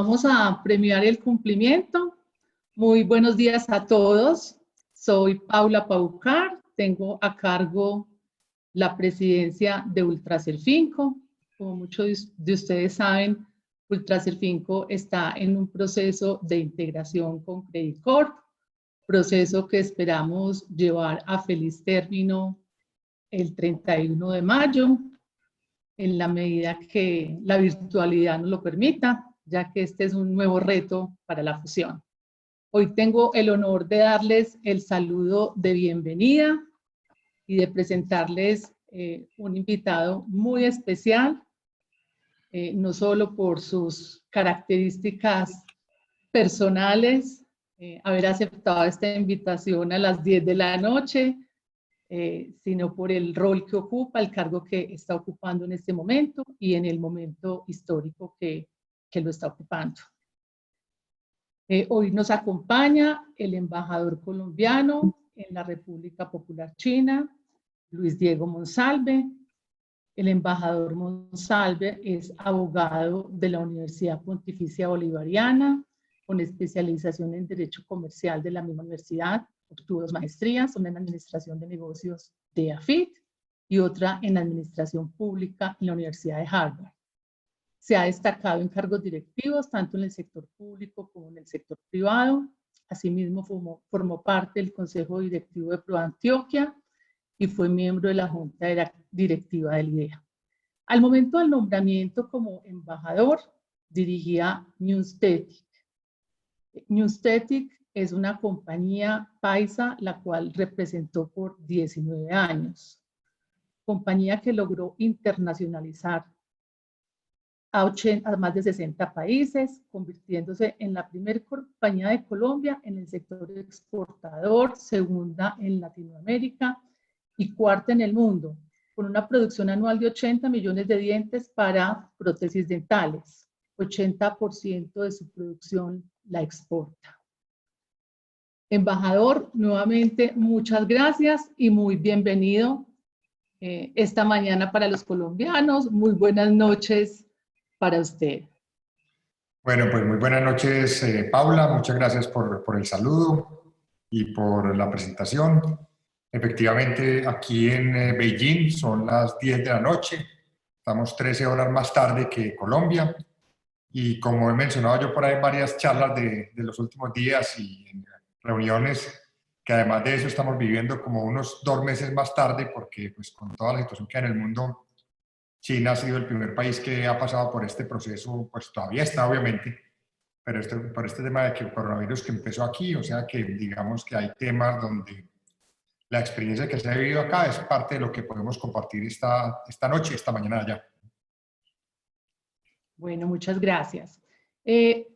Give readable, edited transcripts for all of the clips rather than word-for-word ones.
Vamos a premiar el cumplimiento. Muy buenos días a todos. Soy Paula Paucar, tengo a cargo la presidencia de Ultraserfinco. Como muchos de ustedes saben, Ultraserfinco está en un proceso de integración con Credicorp, proceso que esperamos llevar a feliz término el 31 de mayo, en la medida que la virtualidad nos lo permita, ya que este es un nuevo reto para la fusión. Hoy tengo el honor de darles el saludo de bienvenida y de presentarles un invitado muy especial, no solo por sus características personales, haber aceptado esta invitación a las 10 de la noche, sino por el rol que ocupa, el cargo que está ocupando en este momento y en el momento histórico que lo está ocupando. Hoy nos acompaña el embajador colombiano en la República Popular China, Luis Diego Monsalve. El embajador Monsalve es abogado de la Universidad Pontificia Bolivariana, con especialización en Derecho Comercial de la misma universidad. Obtuvo 2 maestrías, una en Administración de Negocios de AFIT y otra en Administración Pública en la Universidad de Harvard. Se ha destacado en cargos directivos, tanto en el sector público como en el sector privado. Asimismo, formó parte del Consejo Directivo de ProAntioquia y fue miembro de la Junta Directiva del IDEA. Al momento del nombramiento como embajador, dirigía Newstetic. Newstetic es una compañía paisa, la cual representó por 19 años. Compañía que logró internacionalizar a más de 60 países, convirtiéndose en la primera compañía de Colombia en el sector exportador, segunda en Latinoamérica y cuarta en el mundo, con una producción anual de 80 millones de dientes para prótesis dentales. 80% de su producción la exporta. Embajador, nuevamente muchas gracias y muy bienvenido esta mañana para los colombianos. Muy buenas noches para usted. Bueno, pues muy buenas noches, Paula. Muchas gracias por el saludo y por la presentación. Efectivamente, aquí en Beijing son las 10 de la noche. Estamos 13 horas más tarde que Colombia. Y como he mencionado yo por ahí en varias charlas de los últimos días y en reuniones, que además de eso estamos viviendo como unos 2 meses más tarde, porque pues con toda la situación que hay en el mundo, China ha sido el primer país que ha pasado por este proceso, pues todavía está obviamente, pero por este tema de que el coronavirus que empezó aquí, o sea que digamos que hay temas donde la experiencia que se ha vivido acá es parte de lo que podemos compartir esta noche, esta mañana allá. Bueno, muchas gracias.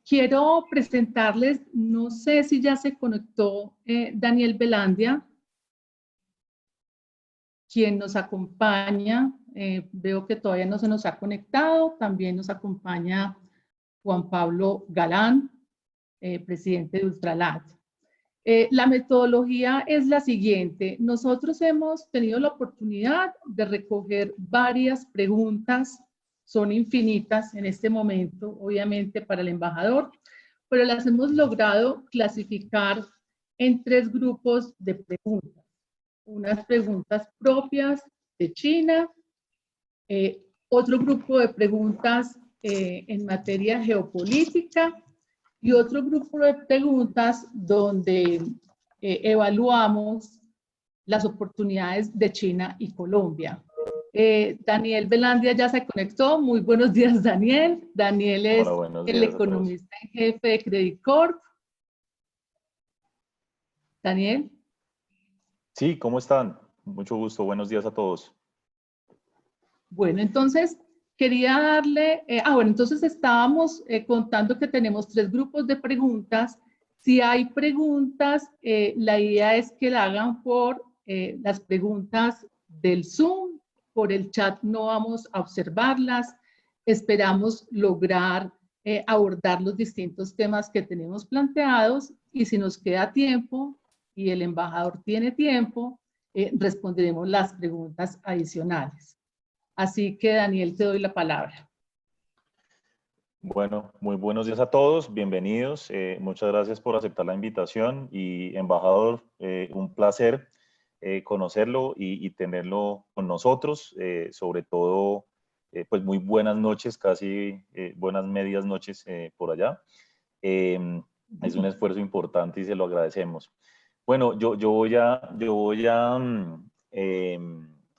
Quiero presentarles, no sé si ya se conectó Daniel Velandia, quien nos acompaña. Veo que todavía no se nos ha conectado. También nos acompaña Juan Pablo Galán, presidente de Ultralat. La metodología es la siguiente. Nosotros hemos tenido la oportunidad de recoger varias preguntas, son infinitas en este momento, obviamente, para el embajador, pero las hemos logrado clasificar en 3 grupos de preguntas. Unas preguntas propias de China, otro grupo de preguntas en materia geopolítica y otro grupo de preguntas donde evaluamos las oportunidades de China y Colombia. Daniel Velandia ya se conectó. Muy buenos días, Daniel. Daniel es el economista en jefe de Credicorp. Daniel. Sí, ¿cómo están? Mucho gusto. Buenos días a todos. Bueno, entonces quería darle, bueno, entonces estábamos contando que tenemos 3 grupos de preguntas. Si hay preguntas, la idea es que la hagan por las preguntas del Zoom, por el chat no vamos a observarlas. Esperamos lograr abordar los distintos temas que tenemos planteados y si nos queda tiempo y el embajador tiene tiempo, responderemos las preguntas adicionales. Así que, Daniel, te doy la palabra. Bueno, muy buenos días a todos, bienvenidos. Muchas gracias por aceptar la invitación y embajador, un placer conocerlo y tenerlo con nosotros. Sobre todo, pues muy buenas noches, casi buenas medias noches por allá. Es un esfuerzo importante y se lo agradecemos. Bueno, yo voy a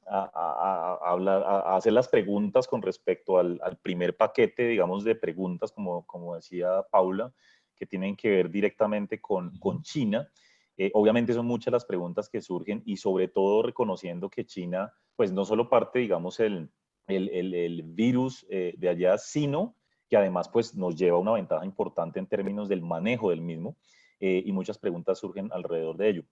hablar, a hacer las preguntas con respecto al primer paquete, digamos, de preguntas, como decía Paula, que tienen que ver directamente con China. Obviamente son muchas las preguntas que surgen y sobre todo reconociendo que China, pues no solo parte, digamos, el virus de allá, sino que además pues nos lleva una ventaja importante en términos del manejo del mismo y muchas preguntas surgen alrededor de ello.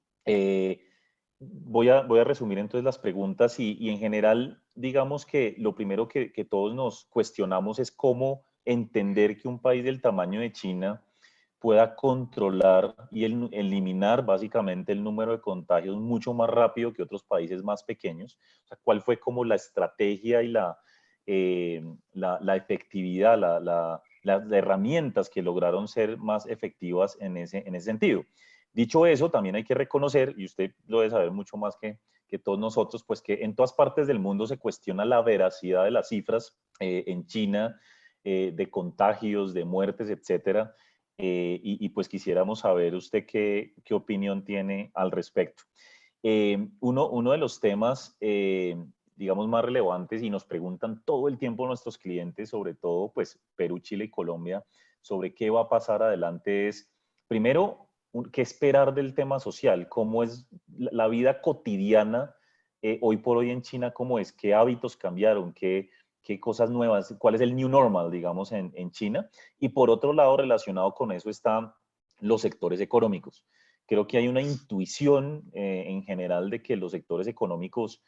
Voy a resumir entonces las preguntas y en general, digamos que lo primero que todos nos cuestionamos es cómo entender que un país del tamaño de China pueda controlar y eliminar básicamente el número de contagios mucho más rápido que otros países más pequeños. O sea, ¿cuál fue como la estrategia y la efectividad, las herramientas que lograron ser más efectivas en ese sentido? Dicho eso, también hay que reconocer, y usted lo debe saber mucho más que todos nosotros, pues que en todas partes del mundo se cuestiona la veracidad de las cifras en China, de contagios, de muertes, etcétera. Pues quisiéramos saber usted qué opinión tiene al respecto. Uno de los temas, digamos, más relevantes y nos preguntan todo el tiempo nuestros clientes, sobre todo pues Perú, Chile y Colombia, sobre qué va a pasar adelante es, primero, qué esperar del tema social, cómo es la vida cotidiana hoy por hoy en China, cómo es, qué hábitos cambiaron, qué cosas nuevas, cuál es el new normal, digamos, en China. Y por otro lado, relacionado con eso están los sectores económicos. Creo que hay una intuición en general de que los sectores económicos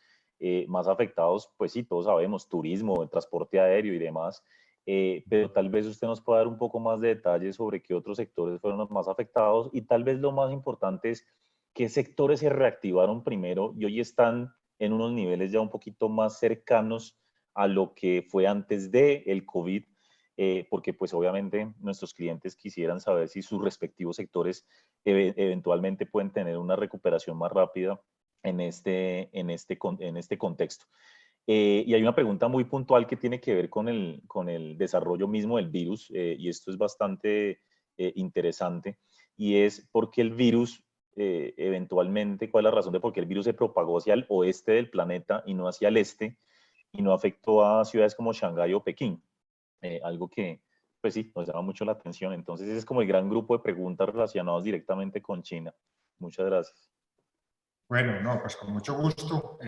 más afectados, pues sí, todos sabemos, turismo, el transporte aéreo y demás, pero tal vez usted nos pueda dar un poco más de detalles sobre qué otros sectores fueron los más afectados y tal vez lo más importante es qué sectores se reactivaron primero y hoy están en unos niveles ya un poquito más cercanos a lo que fue antes de el COVID, porque pues obviamente nuestros clientes quisieran saber si sus respectivos sectores eventualmente pueden tener una recuperación más rápida en este contexto. Y hay una pregunta muy puntual que tiene que ver con el desarrollo mismo del virus, y esto es bastante interesante, y es por qué el virus eventualmente, cuál es la razón de por qué el virus se propagó hacia el oeste del planeta y no hacia el este, y no afectó a ciudades como Shanghái o Pekín. Algo que, pues sí, nos llama mucho la atención. Entonces, ese es como el gran grupo de preguntas relacionadas directamente con China. Muchas gracias. Bueno, no, pues con mucho gusto.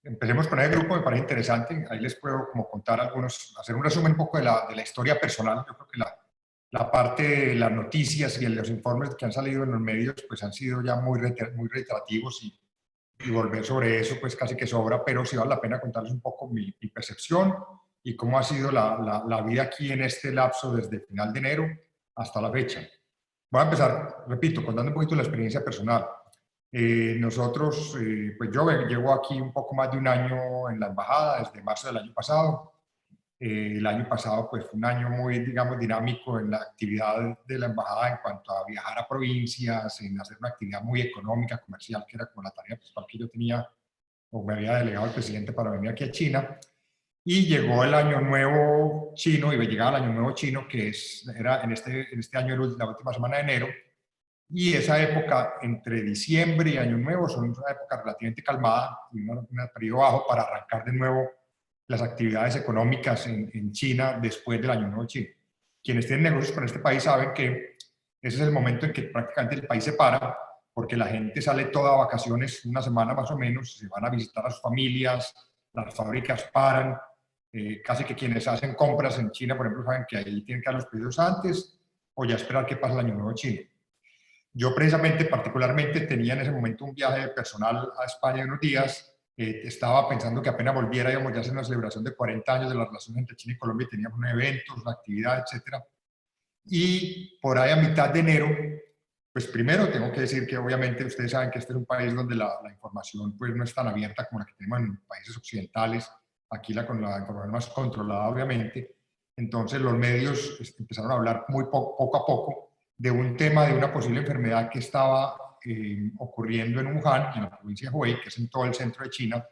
Empecemos con el grupo, me parece interesante. Ahí les puedo como contar algunos, hacer un resumen un poco de la historia personal. Yo creo que la parte de las noticias y los informes que han salido en los medios pues han sido ya muy reiterativos y volver sobre eso pues casi que sobra, pero sí vale la pena contarles un poco mi percepción y cómo ha sido la vida aquí en este lapso desde final de enero hasta la fecha. Voy a empezar, repito, contando un poquito la experiencia personal. Nosotros, pues yo llevo aquí un poco más de un año en la embajada, desde marzo del año pasado. El año pasado pues fue un año muy, digamos, dinámico en la actividad de la embajada en cuanto a viajar a provincias, en hacer una actividad muy económica, comercial, que era como la tarea principal que yo tenía o me había delegado el presidente para venir aquí a China. Y llegó el año nuevo chino, y llegaba el año nuevo chino, que era en este año, la última semana de enero. Y esa época entre diciembre y año nuevo son una época relativamente calmada y un periodo bajo para arrancar de nuevo las actividades económicas en China después del año nuevo chino. Quienes tienen negocios con este país saben que ese es el momento en que prácticamente el país se para, porque la gente sale toda a vacaciones, una semana más o menos, se van a visitar a sus familias, las fábricas paran, casi que quienes hacen compras en China, por ejemplo, saben que ahí tienen que dar los pedidos antes o ya esperar que pase el año nuevo chino. Yo precisamente, particularmente, tenía en ese momento un viaje personal a España unos días. Estaba pensando que apenas volviera, íbamos ya a hacer una celebración de 40 años de la relación entre China y Colombia y teníamos un evento, una actividad, etcétera. Y por ahí a mitad de enero, pues primero tengo que decir que obviamente ustedes saben que este es un país donde la información pues no es tan abierta como la que tenemos en países occidentales. Aquí la información más controlada, obviamente. Entonces los medios empezaron a hablar muy poco a poco de un tema de una posible enfermedad que estaba ocurriendo en Wuhan, en la provincia de Hubei, que es en todo el centro de China,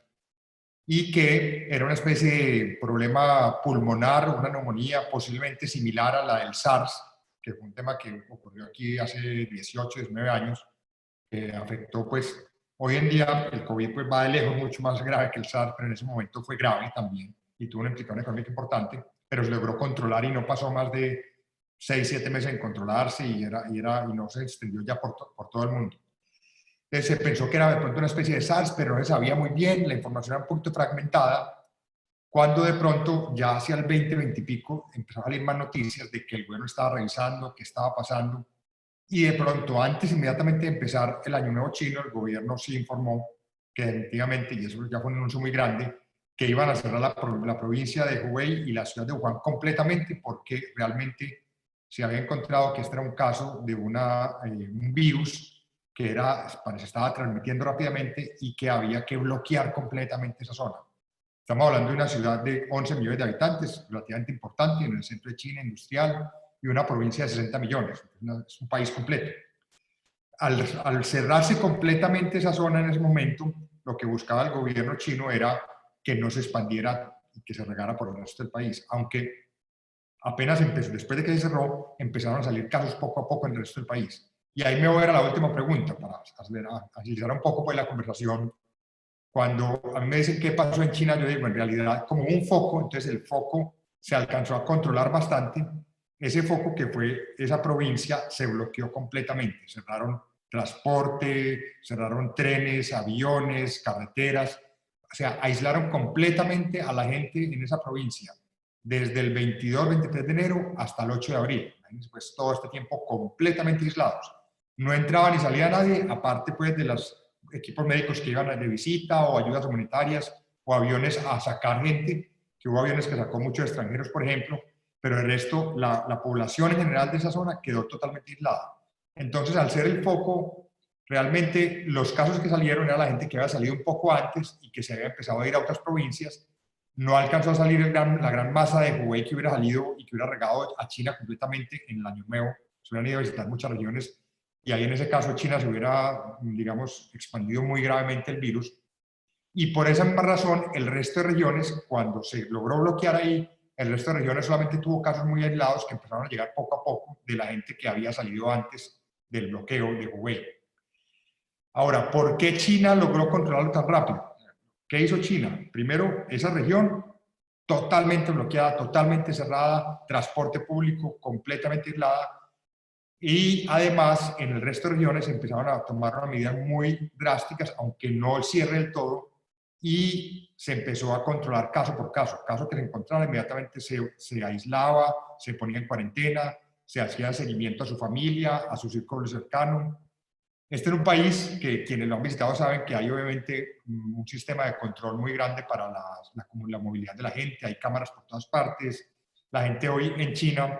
y que era una especie de problema pulmonar, una neumonía posiblemente similar a la del SARS, que fue un tema que ocurrió aquí hace 18, 19 años, que afectó, pues, hoy en día el COVID pues, va de lejos mucho más grave que el SARS, pero en ese momento fue grave también y tuvo una implicación económica importante, pero se logró controlar y no pasó más de 6, 7 meses en controlarse y no se extendió ya por todo el mundo. Se pensó que era de pronto una especie de SARS, pero no se sabía muy bien, la información era un poquito fragmentada, cuando de pronto ya hacia el 20 y pico empezaron a salir más noticias de que el gobierno estaba revisando, qué estaba pasando, y de pronto, antes inmediatamente de empezar el Año Nuevo Chino, el gobierno sí informó que definitivamente, y eso ya fue un anuncio muy grande, que iban a cerrar la provincia de Hubei y la ciudad de Wuhan completamente porque realmente se había encontrado que este era un caso de un virus que se estaba transmitiendo rápidamente y que había que bloquear completamente esa zona. Estamos hablando de una ciudad de 11 millones de habitantes, relativamente importante, en el centro de China, industrial, y una provincia de 60 millones. Es un país completo. Al cerrarse completamente esa zona en ese momento, lo que buscaba el gobierno chino era que no se expandiera y que se regara por el resto del país, aunque apenas empezó, después de que se cerró, empezaron a salir casos poco a poco en el resto del país. Y ahí me voy a la última pregunta, para agilizar un poco pues, la conversación. Cuando a mí me dicen qué pasó en China, yo digo, en realidad, como un foco, entonces el foco se alcanzó a controlar bastante. Ese foco que fue esa provincia se bloqueó completamente. Cerraron transporte, cerraron trenes, aviones, carreteras. O sea, aislaron completamente a la gente en esa provincia, desde el 22, 23 de enero hasta el 8 de abril. Pues todo este tiempo completamente aislados. No entraba ni salía nadie, aparte pues de los equipos médicos que iban de visita o ayudas humanitarias o aviones a sacar gente, que hubo aviones que sacó muchos extranjeros, por ejemplo, pero el resto, la población en general de esa zona quedó totalmente aislada. Entonces, al ser el foco, realmente los casos que salieron era la gente que había salido un poco antes y que se había empezado a ir a otras provincias. No alcanzó a salir la gran masa de Hubei que hubiera salido y que hubiera regado a China completamente en el Año Nuevo. Se hubieran ido a visitar muchas regiones y ahí en ese caso China se hubiera, digamos, expandido muy gravemente el virus. Y por esa misma razón, el resto de regiones, cuando se logró bloquear ahí, el resto de regiones solamente tuvo casos muy aislados que empezaron a llegar poco a poco de la gente que había salido antes del bloqueo de Hubei. Ahora, ¿por qué China logró controlarlo tan rápido? ¿Qué hizo China? Primero, esa región totalmente bloqueada, totalmente cerrada, transporte público completamente aislada, y además en el resto de regiones empezaron a tomar unas medidas muy drásticas, aunque no el cierre del todo, y se empezó a controlar caso por caso. Caso que se encontrara, inmediatamente se aislaba, se ponía en cuarentena, se hacía seguimiento a su familia, a su círculo cercano. Este es un país que quienes lo han visitado saben que hay obviamente un sistema de control muy grande para la movilidad de la gente, hay cámaras por todas partes. La gente hoy en China,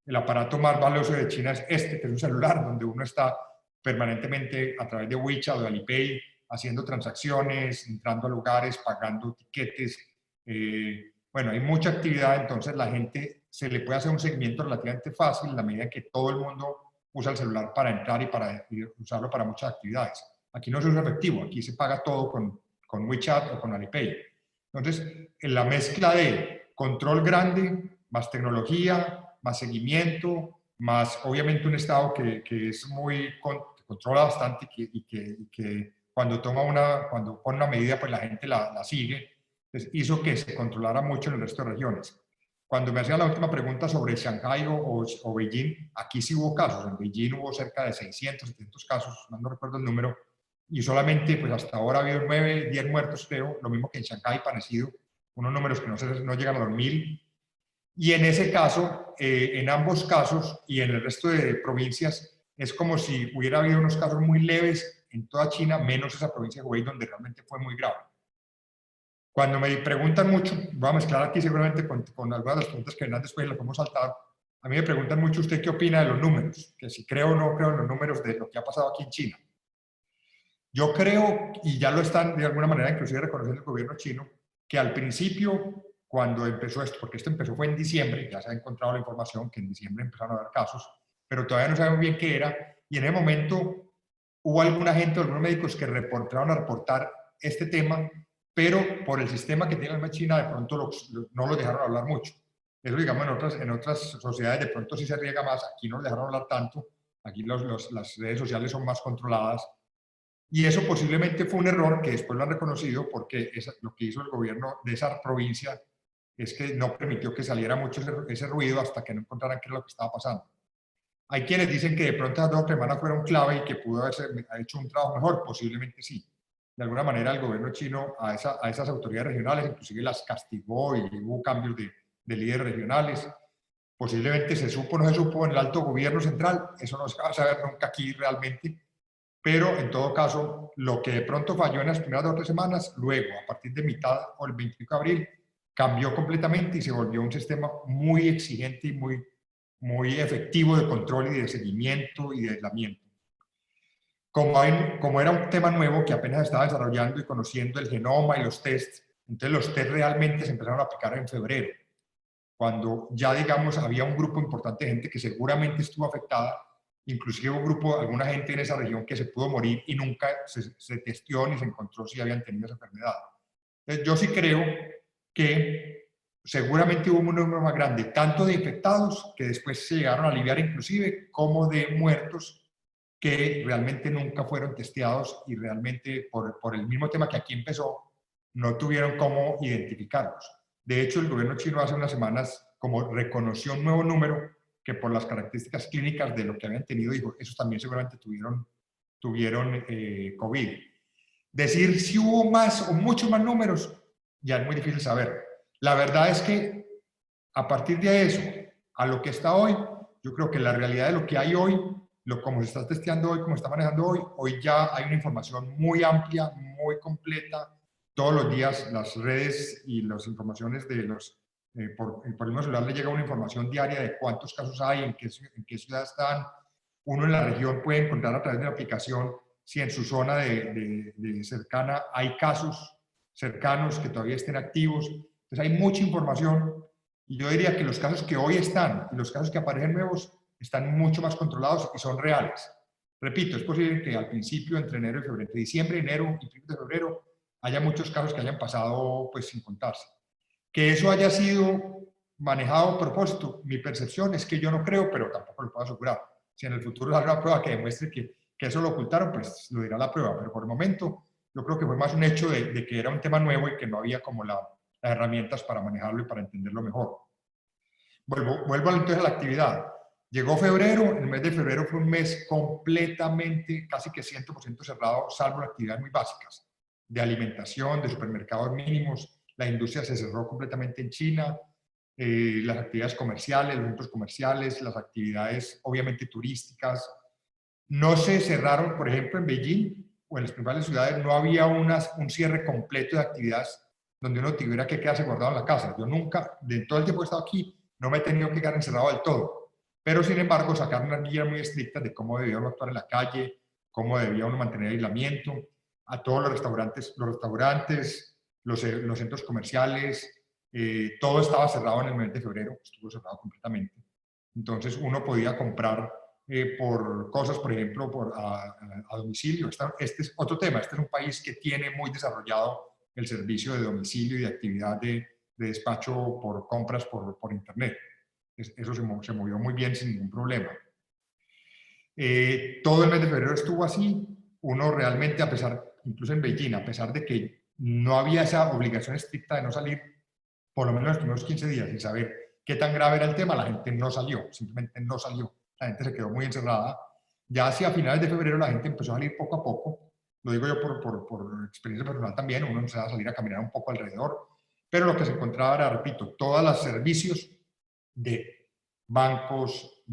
el aparato más valioso de China es que es un celular, donde uno está permanentemente a través de WeChat o de Alipay haciendo transacciones, entrando a lugares, pagando tiquetes. Bueno, hay mucha actividad, entonces la gente se le puede hacer un seguimiento relativamente fácil en la medida que todo el mundo usa el celular para entrar y para usarlo para muchas actividades. Aquí no se usa efectivo, aquí se paga todo con WeChat o con Alipay. Entonces, en la mezcla de control grande, más tecnología, más seguimiento, más obviamente un Estado que es muy, controla bastante y que cuando pone una medida, pues la gente la sigue, pues hizo que se controlara mucho en el resto de regiones. Cuando me hacía la última pregunta sobre Shanghái o Beijing, aquí sí hubo casos. En Beijing hubo cerca de 600, 700 casos, no recuerdo el número, y solamente pues hasta ahora ha habido 9, 10 muertos, creo, lo mismo que en Shanghái, parecido, unos números que no llegan a los 1000. Y en ese caso, en ambos casos y en el resto de provincias, es como si hubiera habido unos casos muy leves en toda China, menos esa provincia de Hubei, donde realmente fue muy grave. Cuando me preguntan mucho, voy a mezclar aquí seguramente con algunas de las preguntas que vendrán después y las podemos saltar, a mí me preguntan mucho usted qué opina de los números, que si creo o no creo en los números de lo que ha pasado aquí en China. Yo creo, y ya lo están de alguna manera inclusive reconociendo el gobierno chino, que al principio cuando empezó esto, porque esto fue en diciembre, ya se ha encontrado la información que en diciembre empezaron a haber casos, pero todavía no sabemos bien qué era, y en ese momento hubo alguna gente, algunos médicos que reportaron a reportar este tema, pero por el sistema que tiene la China, de pronto no lo dejaron hablar mucho. Eso, digamos, en otras sociedades de pronto sí se riega más, aquí no lo dejaron hablar tanto, aquí las redes sociales son más controladas, y eso posiblemente fue un error que después lo han reconocido, porque lo que hizo el gobierno de esa provincia es que no permitió que saliera mucho ese ruido hasta que no encontraran qué era lo que estaba pasando. Hay quienes dicen que de pronto las 2 semanas fueron clave y que pudo haber hecho un trabajo mejor, posiblemente sí. De alguna manera el gobierno chino a esas autoridades regionales inclusive las castigó y hubo cambios de líderes regionales. Posiblemente se supo o no se supo en el alto gobierno central, eso no se va a saber nunca aquí realmente, pero en todo caso, lo que de pronto falló en las primeras 2 o 3 semanas, luego, a partir de mitad o el 25 de abril, cambió completamente y se volvió un sistema muy exigente y muy efectivo de control y de seguimiento y de aislamiento. Como era un tema nuevo que apenas estaba desarrollando y conociendo el genoma y los tests, entonces los tests realmente se empezaron a aplicar en febrero, cuando ya, digamos, había un grupo importante de gente que seguramente estuvo afectada, inclusive un grupo, alguna gente en esa región que se pudo morir y nunca se testeó ni se encontró si habían tenido esa enfermedad. Entonces, yo sí creo que seguramente hubo un número más grande, tanto de infectados, que después se llegaron a aliviar inclusive, como de muertos que realmente nunca fueron testeados y realmente por el mismo tema que aquí empezó, no tuvieron cómo identificarlos. De hecho, el gobierno chino hace unas semanas como reconoció un nuevo número que por las características clínicas de lo que habían tenido, dijo, esos también seguramente tuvieron COVID. Decir si hubo más o muchos más números, ya es muy difícil saber. La verdad es que a partir de eso, a lo que está hoy, yo creo que la realidad de lo que hay hoy, como se está testeando hoy, como se está manejando hoy ya hay una información muy amplia, muy completa. Todos los días las redes y las informaciones de por el mismo celular le llega una información diaria de cuántos casos hay, en qué ciudad están. Uno en la región puede encontrar a través de la aplicación si en su zona de cercana hay casos cercanos que todavía estén activos. Entonces hay mucha información y yo diría que los casos que hoy están y los casos que aparecen nuevos están mucho más controlados y son reales. Repito, es posible que al principio, entre enero y febrero, entre diciembre, enero y principios de febrero, haya muchos casos que hayan pasado pues sin contarse. Que eso haya sido manejado a propósito, mi percepción es que yo no creo, pero tampoco lo puedo asegurar. Si en el futuro hay una prueba que demuestre que eso lo ocultaron, pues lo dirá la prueba, pero por el momento yo creo que fue más un hecho de que era un tema nuevo y que no había como las herramientas para manejarlo y para entenderlo mejor. Vuelvo entonces a la actividad. Llegó febrero, el mes de febrero fue un mes completamente, casi que 100% cerrado, salvo actividades muy básicas, de alimentación, de supermercados mínimos. La industria se cerró completamente en China, las actividades comerciales, los centros comerciales, las actividades obviamente turísticas. No se cerraron, por ejemplo, en Beijing o en las principales ciudades, no había un cierre completo de actividades donde uno tuviera que quedarse guardado en la casa. Yo nunca, de todo el tiempo que he estado aquí, no me he tenido que quedar encerrado del todo. Pero, sin embargo, sacaron unas guías muy estrictas de cómo debía uno actuar en la calle, cómo debía uno mantener aislamiento, a todos los restaurantes, los centros comerciales, todo estaba cerrado en el mes de febrero, estuvo cerrado completamente. Entonces, uno podía comprar por cosas, por ejemplo, a domicilio. Este es otro tema. Este es un país que tiene muy desarrollado el servicio de domicilio y de actividad de despacho por compras por Internet. Eso se movió muy bien sin ningún problema. Todo el mes de febrero estuvo así. Uno realmente, incluso en Beijing, a pesar de que no había esa obligación estricta de no salir, por lo menos los primeros 15 días, sin saber qué tan grave era el tema, la gente no salió, simplemente no salió. La gente se quedó muy encerrada. Ya hacia finales de febrero la gente empezó a salir poco a poco. Lo digo yo por experiencia personal también. Uno empezaba a salir a caminar un poco alrededor. Pero lo que se encontraba era, repito, todos los servicios de bancos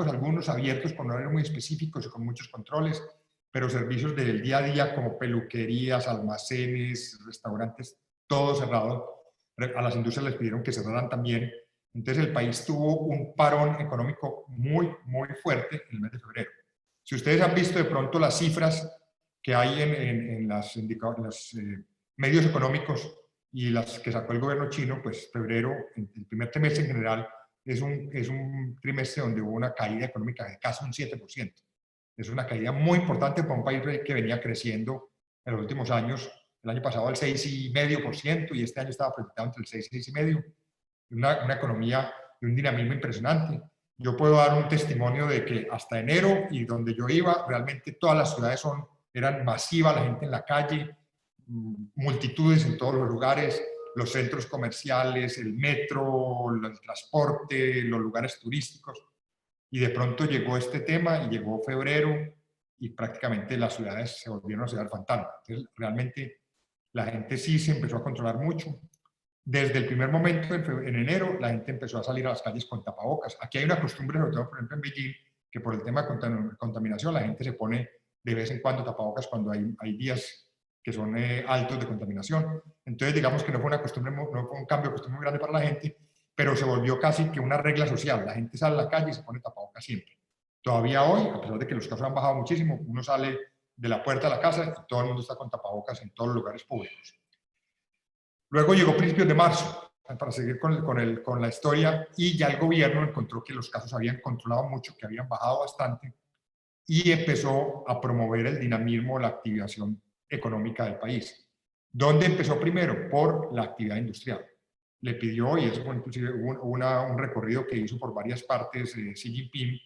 algunos abiertos con horarios muy específicos y con muchos controles, pero servicios del día a día como peluquerías, almacenes, restaurantes, todo cerrado. A las industrias les pidieron que cerraran también. Entonces el país tuvo un parón económico muy, muy fuerte en el mes de febrero. Si ustedes han visto de pronto las cifras que hay en los medios económicos y las que sacó el gobierno chino, pues febrero, el primer trimestre en general, es un trimestre donde hubo una caída económica de casi un 7%. Es una caída muy importante para un país que venía creciendo en los últimos años. El año pasado al 6,5% y este año estaba proyectado entre el 6 y 6,5%. Una economía de un dinamismo impresionante. Yo puedo dar un testimonio de que hasta enero y donde yo iba, realmente todas las ciudades eran masivas, la gente en la calle, multitudes en todos los lugares, los centros comerciales, el metro, el transporte, los lugares turísticos. Y de pronto llegó este tema y llegó febrero y prácticamente las ciudades se volvieron a ciudades fantasma. Entonces, realmente la gente sí se empezó a controlar mucho. Desde el primer momento, en enero, la gente empezó a salir a las calles con tapabocas. Aquí hay una costumbre, sobre todo, por ejemplo, en Beijing, que por el tema de contaminación, la gente se pone de vez en cuando tapabocas cuando hay días que son altos de contaminación. Entonces, digamos que no fue una costumbre, no fue un cambio de costumbre muy grande para la gente, pero se volvió casi que una regla social. La gente sale a la calle y se pone tapabocas siempre. Todavía hoy, a pesar de que los casos han bajado muchísimo, uno sale de la puerta de la casa y todo el mundo está con tapabocas en todos los lugares públicos. Luego llegó principios de marzo, para seguir con la historia, y ya el gobierno encontró que los casos habían controlado mucho, que habían bajado bastante, y empezó a promover el dinamismo, la activación económica del país. ¿Dónde empezó primero? Por la actividad industrial. Le pidió, y eso fue inclusive un recorrido que hizo por varias partes Xi Jinping,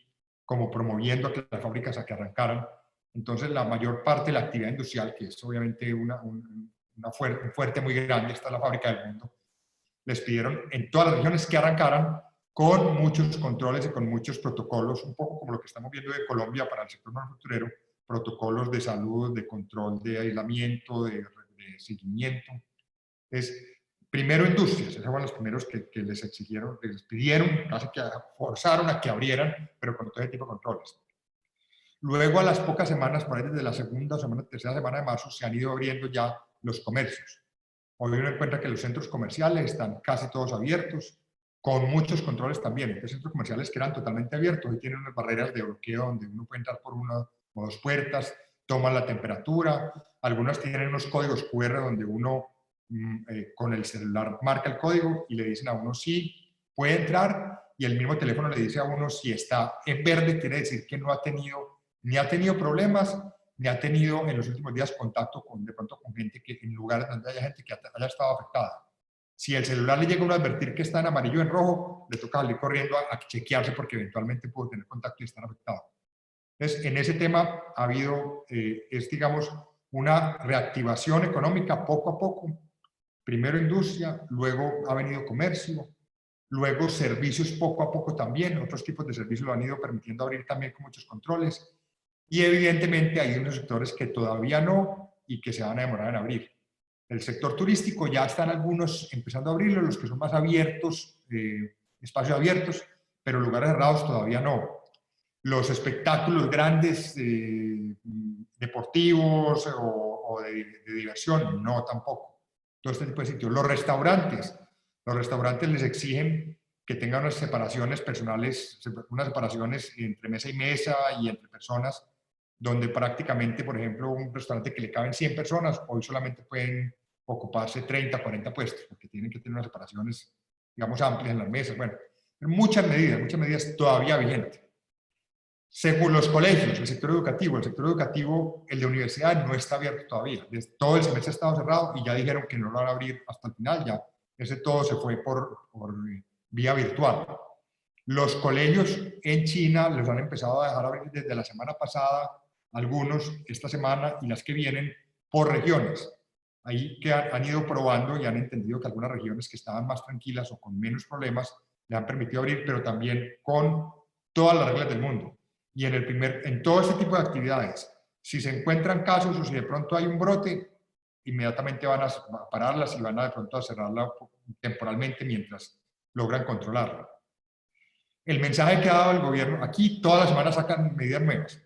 como promoviendo que las fábricas a que arrancaran. Entonces, la mayor parte de la actividad industrial, que es obviamente un fuerte muy grande, esta es la fábrica del mundo, les pidieron en todas las regiones que arrancaran con muchos controles y con muchos protocolos, un poco como lo que estamos viendo de Colombia para el sector manufacturero, protocolos de salud, de control, de aislamiento, de seguimiento. Primero industrias, esos fueron los primeros que les exigieron, les pidieron, casi que forzaron a que abrieran, pero con todo ese tipo de controles. Luego, a las pocas semanas, por ahí desde la segunda o tercera semana de marzo, se han ido abriendo ya los comercios. Hoy uno encuentra que los centros comerciales están casi todos abiertos, con muchos controles también. Hay centros comerciales que eran totalmente abiertos, hoy tienen unas barreras de bloqueo donde uno puede entrar por una o dos puertas, toman la temperatura, algunas tienen unos códigos QR donde uno con el celular marca el código y le dicen a uno sí, puede entrar, y el mismo teléfono le dice a uno si está en verde, quiere decir que no ha tenido, ni ha tenido problemas, ni ha tenido en los últimos días contacto de pronto con gente que en lugares donde haya gente que haya estado afectada. Si el celular le llega a uno a advertir que está en amarillo o en rojo, le toca salir corriendo a chequearse porque eventualmente pudo tener contacto y estar afectado. Entonces, en ese tema ha habido, digamos, una reactivación económica poco a poco. Primero industria, luego ha venido comercio, luego servicios poco a poco también. Otros tipos de servicios lo han ido permitiendo abrir también con muchos controles. Y evidentemente hay unos sectores que todavía no y que se van a demorar en abrir. El sector turístico ya están algunos empezando a abrirlo, los que son más abiertos, espacios abiertos, pero lugares cerrados todavía no. Los espectáculos grandes, deportivos o de diversión, no tampoco. Todo este tipo de sitios. Los restaurantes les exigen que tengan unas separaciones personales, unas separaciones entre mesa y mesa y entre personas, donde prácticamente, por ejemplo, un restaurante que le caben 100 personas, hoy solamente pueden ocuparse 30, 40 puestos, porque tienen que tener unas separaciones, digamos, amplias en las mesas. Bueno, muchas medidas todavía vigentes. Según los colegios, el sector educativo, el de universidad no está abierto todavía. Todo el semestre ha estado cerrado y ya dijeron que no lo van a abrir hasta el final, ya ese todo se fue por vía virtual. Los colegios en China los han empezado a dejar abrir desde la semana pasada, algunos esta semana y las que vienen por regiones. Ahí que han ido probando y han entendido que algunas regiones que estaban más tranquilas o con menos problemas le han permitido abrir, pero también con todas las reglas del mundo. Y en todo este tipo de actividades, si se encuentran casos o si de pronto hay un brote, inmediatamente van a pararlas y van a de pronto a cerrarla temporalmente mientras logran controlarla. El mensaje que ha dado el gobierno, aquí todas las semanas sacan medidas nuevas.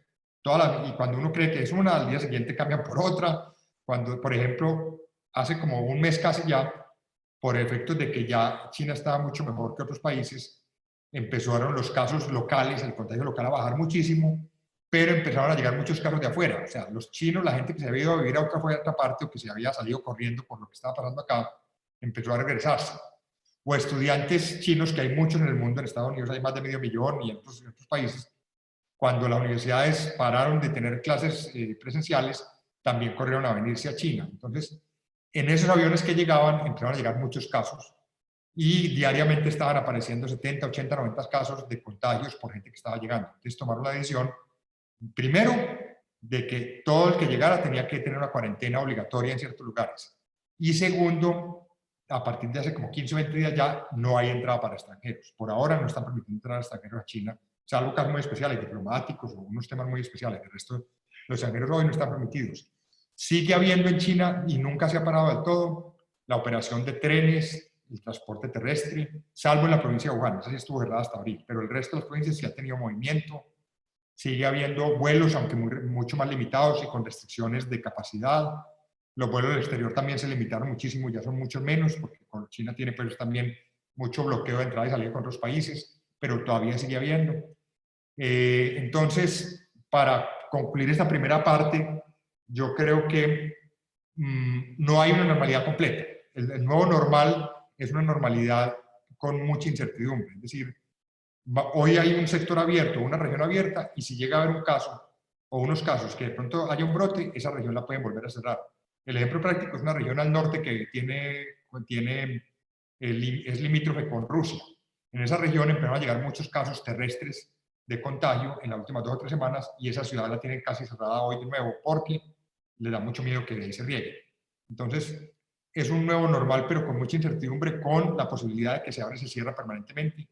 Y cuando uno cree que es una, al día siguiente cambian por otra. Cuando, por ejemplo, hace como un mes casi ya, por efectos de que ya China estaba mucho mejor que otros países, empezaron los casos locales, el contagio local a bajar muchísimo, pero empezaron a llegar muchos casos de afuera. O sea, los chinos, la gente que se había ido a vivir a otra parte o que se había salido corriendo por lo que estaba pasando acá, empezó a regresarse. O estudiantes chinos, que hay muchos en el mundo, en Estados Unidos hay más de 500.000 y en otros países, cuando las universidades pararon de tener clases presenciales, también corrieron a venirse a China. Entonces, en esos aviones que llegaban, empezaron a llegar muchos casos y diariamente estaban apareciendo 70, 80, 90 casos de contagios por gente que estaba llegando. Entonces tomaron la decisión, primero, de que todo el que llegara tenía que tener una cuarentena obligatoria en ciertos lugares. Y segundo, a partir de hace como 15 o 20 días ya no hay entrada para extranjeros. Por ahora no están permitiendo entrar a extranjeros a China, salvo casos muy especiales, diplomáticos o unos temas muy especiales. El resto, los extranjeros hoy no están permitidos. Sigue habiendo en China, y nunca se ha parado del todo, la operación de trenes, el transporte terrestre, salvo en la provincia de Wuhan. Esa sí estuvo cerrada hasta abril, pero el resto de las provincias sí ha tenido movimiento. Sigue habiendo vuelos, aunque mucho más limitados y con restricciones de capacidad. Los vuelos del exterior también se limitaron muchísimo, ya son muchos menos, porque China tiene pues también mucho bloqueo de entrada y salida con otros países, pero todavía sigue habiendo. Entonces, para concluir esta primera parte, yo creo que no hay una normalidad completa. El nuevo normal es una normalidad con mucha incertidumbre. Es decir, hoy hay un sector abierto, una región abierta, y si llega a haber un caso o unos casos que de pronto haya un brote, esa región la pueden volver a cerrar. El ejemplo práctico es una región al norte que es limítrofe con Rusia. En esa región empezaron a llegar muchos casos terrestres de contagio en las últimas 2 o 3 semanas, y esa ciudad la tienen casi cerrada hoy de nuevo porque le da mucho miedo que de ahí se riegue. Entonces, es un nuevo normal, pero con mucha incertidumbre, con la posibilidad de que se abra y se cierra permanentemente.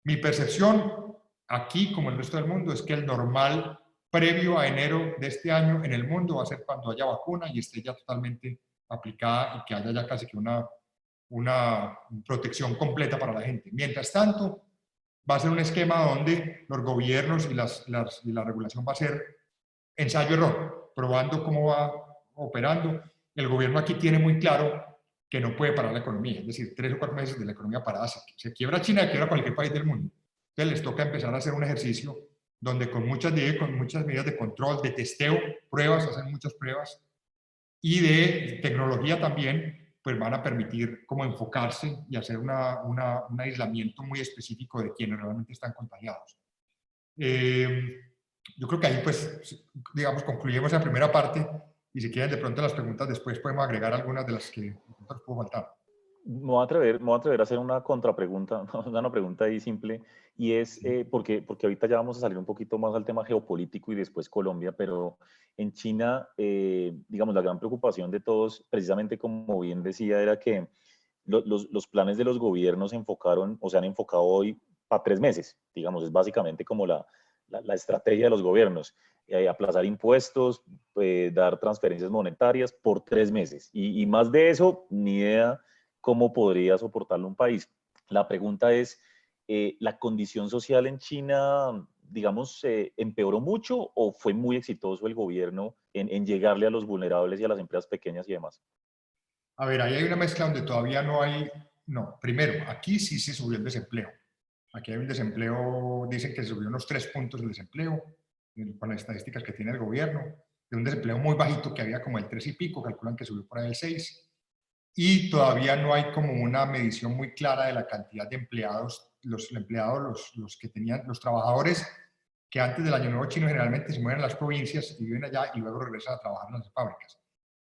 Mi percepción aquí, como en el resto del mundo, es que el normal previo a enero de este año en el mundo va a ser cuando haya vacuna y esté ya totalmente aplicada y que haya ya casi que una protección completa para la gente. Mientras tanto, va a ser un esquema donde los gobiernos y la regulación va a ser ensayo-error, probando cómo va operando. El gobierno aquí tiene muy claro que no puede parar la economía, es decir, 3 o 4 meses de la economía parada, se quiebra China, quiebra cualquier país del mundo. Entonces les toca empezar a hacer un ejercicio donde con muchas medidas de control, de testeo, pruebas, hacen muchas pruebas, y de tecnología también, pues van a permitir como enfocarse y hacer un aislamiento muy específico de quienes realmente están contagiados. Yo creo que ahí, pues, digamos, concluimos la primera parte, y si quieren de pronto las preguntas después podemos agregar algunas de las que nos puedo faltar. Me voy a atrever a hacer una contrapregunta, una pregunta ahí simple, y es, porque ahorita ya vamos a salir un poquito más al tema geopolítico y después Colombia, pero en China, digamos, la gran preocupación de todos, precisamente como bien decía, era que los planes de los gobiernos se enfocaron, o se han enfocado hoy para 3 meses, digamos, es básicamente como la estrategia de los gobiernos, aplazar impuestos, dar transferencias monetarias por 3 meses, y más de eso, ni idea cómo podría soportarlo un país. La pregunta es, ¿la condición social en China, digamos, empeoró mucho o fue muy exitoso el gobierno en llegarle a los vulnerables y a las empresas pequeñas y demás? A ver, ahí hay una mezcla donde todavía no hay... No, primero, aquí sí se subió el desempleo. Aquí hay un desempleo, dicen que se subió unos 3 puntos el desempleo, con las estadísticas que tiene el gobierno, de un desempleo muy bajito que había como el 3 y pico, calculan que subió por ahí el 6. Y todavía no hay como una medición muy clara de la cantidad de empleados, los que tenían, los trabajadores que antes del Año Nuevo Chino generalmente se mueven a las provincias y viven allá y luego regresan a trabajar en las fábricas.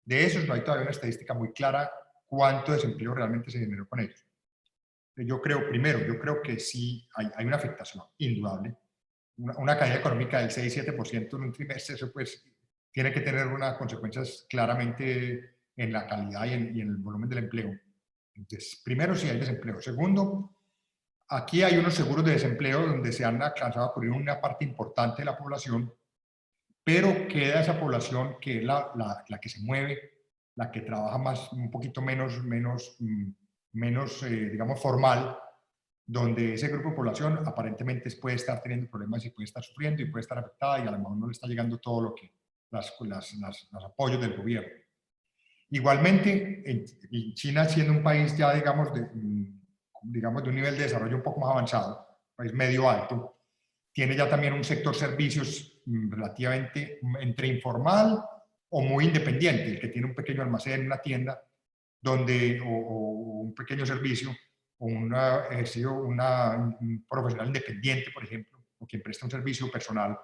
De esos no hay todavía una estadística muy clara cuánto desempleo realmente se generó con ellos. Yo creo que sí hay una afectación indudable. Una caída económica del 6-7% en un trimestre, eso pues tiene que tener unas consecuencias claramente en la calidad y en el volumen del empleo. Entonces, primero, sí hay desempleo. Segundo, aquí hay unos seguros de desempleo donde se han alcanzado a cubrir una parte importante de la población, pero queda esa población que es la que se mueve, la que trabaja más, un poquito menos digamos, formal, donde ese grupo de población aparentemente puede estar teniendo problemas y puede estar sufriendo y puede estar afectada, y a lo mejor no le está llegando todo lo que los apoyos del gobierno. Igualmente, en China, siendo un país ya, digamos, de un nivel de desarrollo un poco más avanzado, país medio alto, tiene ya también un sector servicios relativamente entre informal o muy independiente, el que tiene un pequeño almacén, una tienda, donde, o un pequeño servicio, o un profesional independiente, por ejemplo, o quien presta un servicio personal,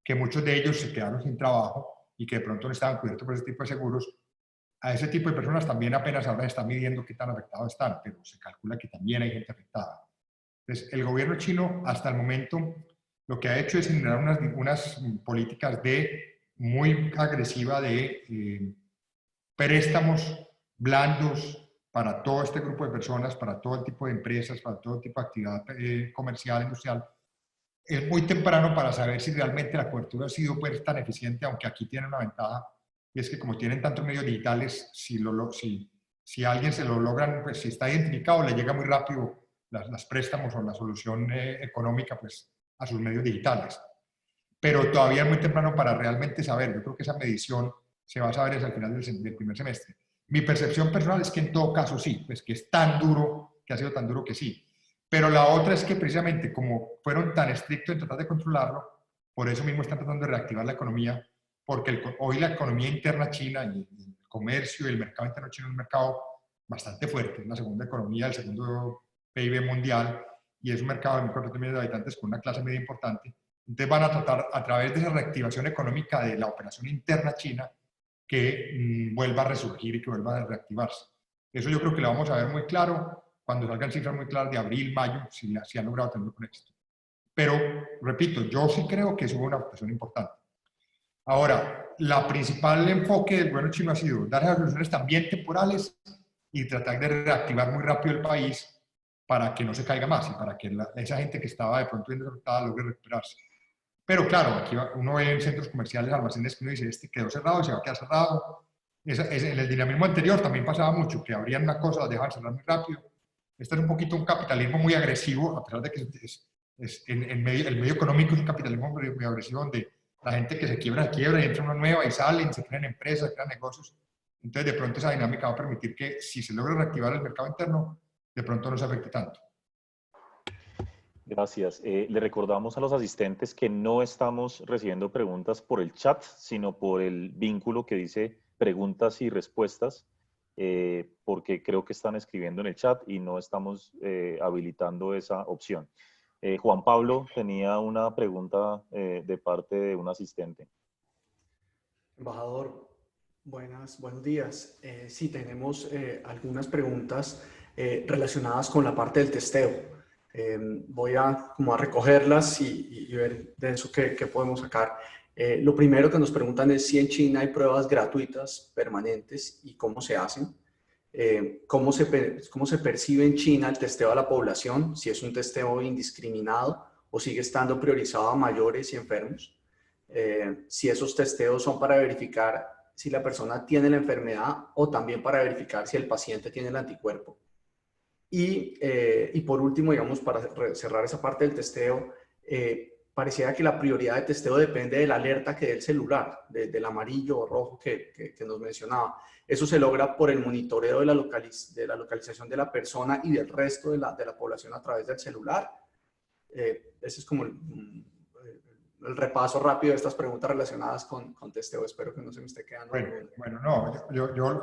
que muchos de ellos se quedaron sin trabajo y que de pronto no estaban cubiertos por ese tipo de seguros. A ese tipo de personas también apenas ahora están midiendo qué tan afectados están, pero se calcula que también hay gente afectada. Entonces, el gobierno chino hasta el momento lo que ha hecho es generar unas políticas muy agresiva de préstamos blandos para todo este grupo de personas, para todo el tipo de empresas, para todo tipo de actividad comercial, industrial. Es muy temprano para saber si realmente la cobertura ha sido pues, tan eficiente, aunque aquí tiene una ventaja, y es que como tienen tantos medios digitales, si alguien se lo logran, pues si está identificado, le llega muy rápido las préstamos o la solución económica pues, a sus medios digitales. Pero todavía es muy temprano para realmente saber. Yo creo que esa medición se va a saber hasta el final del primer semestre. Mi percepción personal es que en todo caso sí, pues que es tan duro, que ha sido tan duro que sí. Pero la otra es que precisamente como fueron tan estrictos en tratar de controlarlo, por eso mismo están tratando de reactivar la economía, porque hoy la economía interna china y el comercio y el mercado interno chino es un mercado bastante fuerte, es la segunda economía, el segundo PIB mundial, y es un mercado de 4 millones de habitantes con una clase media importante. Entonces van a tratar a través de esa reactivación económica de la operación interna china que vuelva a resurgir y que vuelva a reactivarse. Eso yo creo que lo vamos a ver muy claro cuando salgan cifras muy claras de abril, mayo, si han logrado tenerlo con éxito. Pero, repito, yo sí creo que eso fue una afectación importante. Ahora, la principal enfoque del gobierno chino ha sido dar esas soluciones también temporales y tratar de reactivar muy rápido el país para que no se caiga más y para que esa gente que estaba de pronto bien derrotada logre recuperarse. Pero claro, aquí uno ve en centros comerciales, almacenes que uno dice, este quedó cerrado y se va a quedar cerrado. En el dinamismo anterior también pasaba mucho, que abrían una cosa, la dejaban cerrar muy rápido. Este es un poquito un capitalismo muy agresivo, a pesar de que el medio económico es un capitalismo muy agresivo donde la gente que se quiebra y entra una nueva y salen, se crean empresas, se crean negocios. Entonces, de pronto esa dinámica va a permitir que si se logra reactivar el mercado interno, de pronto no se afecte tanto. Gracias. Le recordamos a los asistentes que no estamos recibiendo preguntas por el chat, sino por el vínculo que dice preguntas y respuestas, porque creo que están escribiendo en el chat y no estamos habilitando esa opción. Juan Pablo tenía una pregunta de parte de un asistente. Embajador, buenos días. Sí, tenemos algunas preguntas relacionadas con la parte del testeo. Voy a recogerlas y ver de eso qué podemos sacar. Lo primero que nos preguntan es si en China hay pruebas gratuitas permanentes y cómo se hacen. ¿Cómo se percibe en China el testeo a la población? Si es un testeo indiscriminado o sigue estando priorizado a mayores y enfermos. Si esos testeos son para verificar si la persona tiene la enfermedad o también para verificar si el paciente tiene el anticuerpo. Y por último, digamos, para cerrar esa parte del testeo, pareciera que la prioridad de testeo depende de la alerta que dé el celular, del amarillo o rojo que nos mencionaba. Eso se logra por el monitoreo de la localización de la persona y del resto de la población a través del celular. Ese es como el repaso rápido de estas preguntas relacionadas con testeo. Espero que no se me esté quedando. Bueno, no, yo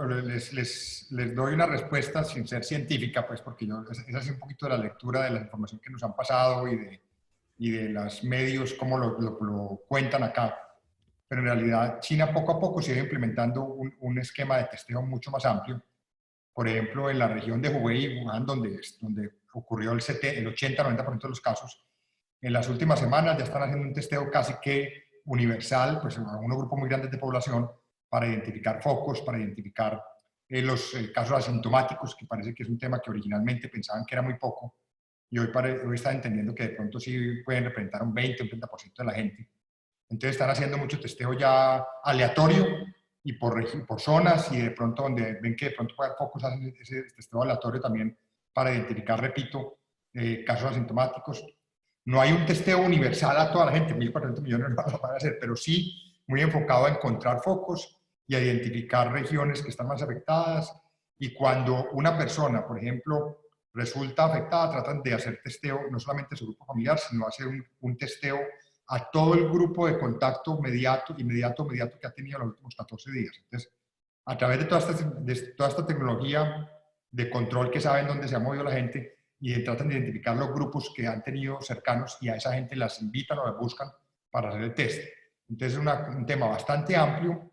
les doy una respuesta sin ser científica, pues, porque esa es un poquito de la lectura de la información que nos han pasado y de los medios, cómo lo cuentan acá. Pero en realidad China poco a poco sigue implementando un esquema de testeo mucho más amplio. Por ejemplo, en la región de Hubei y Wuhan, donde ocurrió el 80-90% de los casos, en las últimas semanas ya están haciendo un testeo casi que universal, pues a unos grupos muy grandes de población, para identificar focos, para identificar los casos asintomáticos, que parece que es un tema que originalmente pensaban que era muy poco, y hoy están entendiendo que de pronto sí pueden representar un 20 o un 30% de la gente. Entonces están haciendo mucho testeo ya aleatorio y por zonas, y de pronto donde ven que de pronto puede haber focos, hacen ese testeo aleatorio también para identificar, repito, casos asintomáticos. No hay un testeo universal a toda la gente, 1.400 millones no lo van a hacer, pero sí muy enfocado a encontrar focos y a identificar regiones que están más afectadas. Y cuando una persona, por ejemplo, resulta afectada, tratan de hacer testeo no solamente a su grupo familiar, sino hacer un testeo a todo el grupo de contacto inmediato que ha tenido en los últimos 14 días. Entonces, a través de toda esta tecnología, de control que saben dónde se ha movido la gente y tratan de identificar los grupos que han tenido cercanos y a esa gente las invitan o las buscan para hacer el test. Entonces es un tema bastante amplio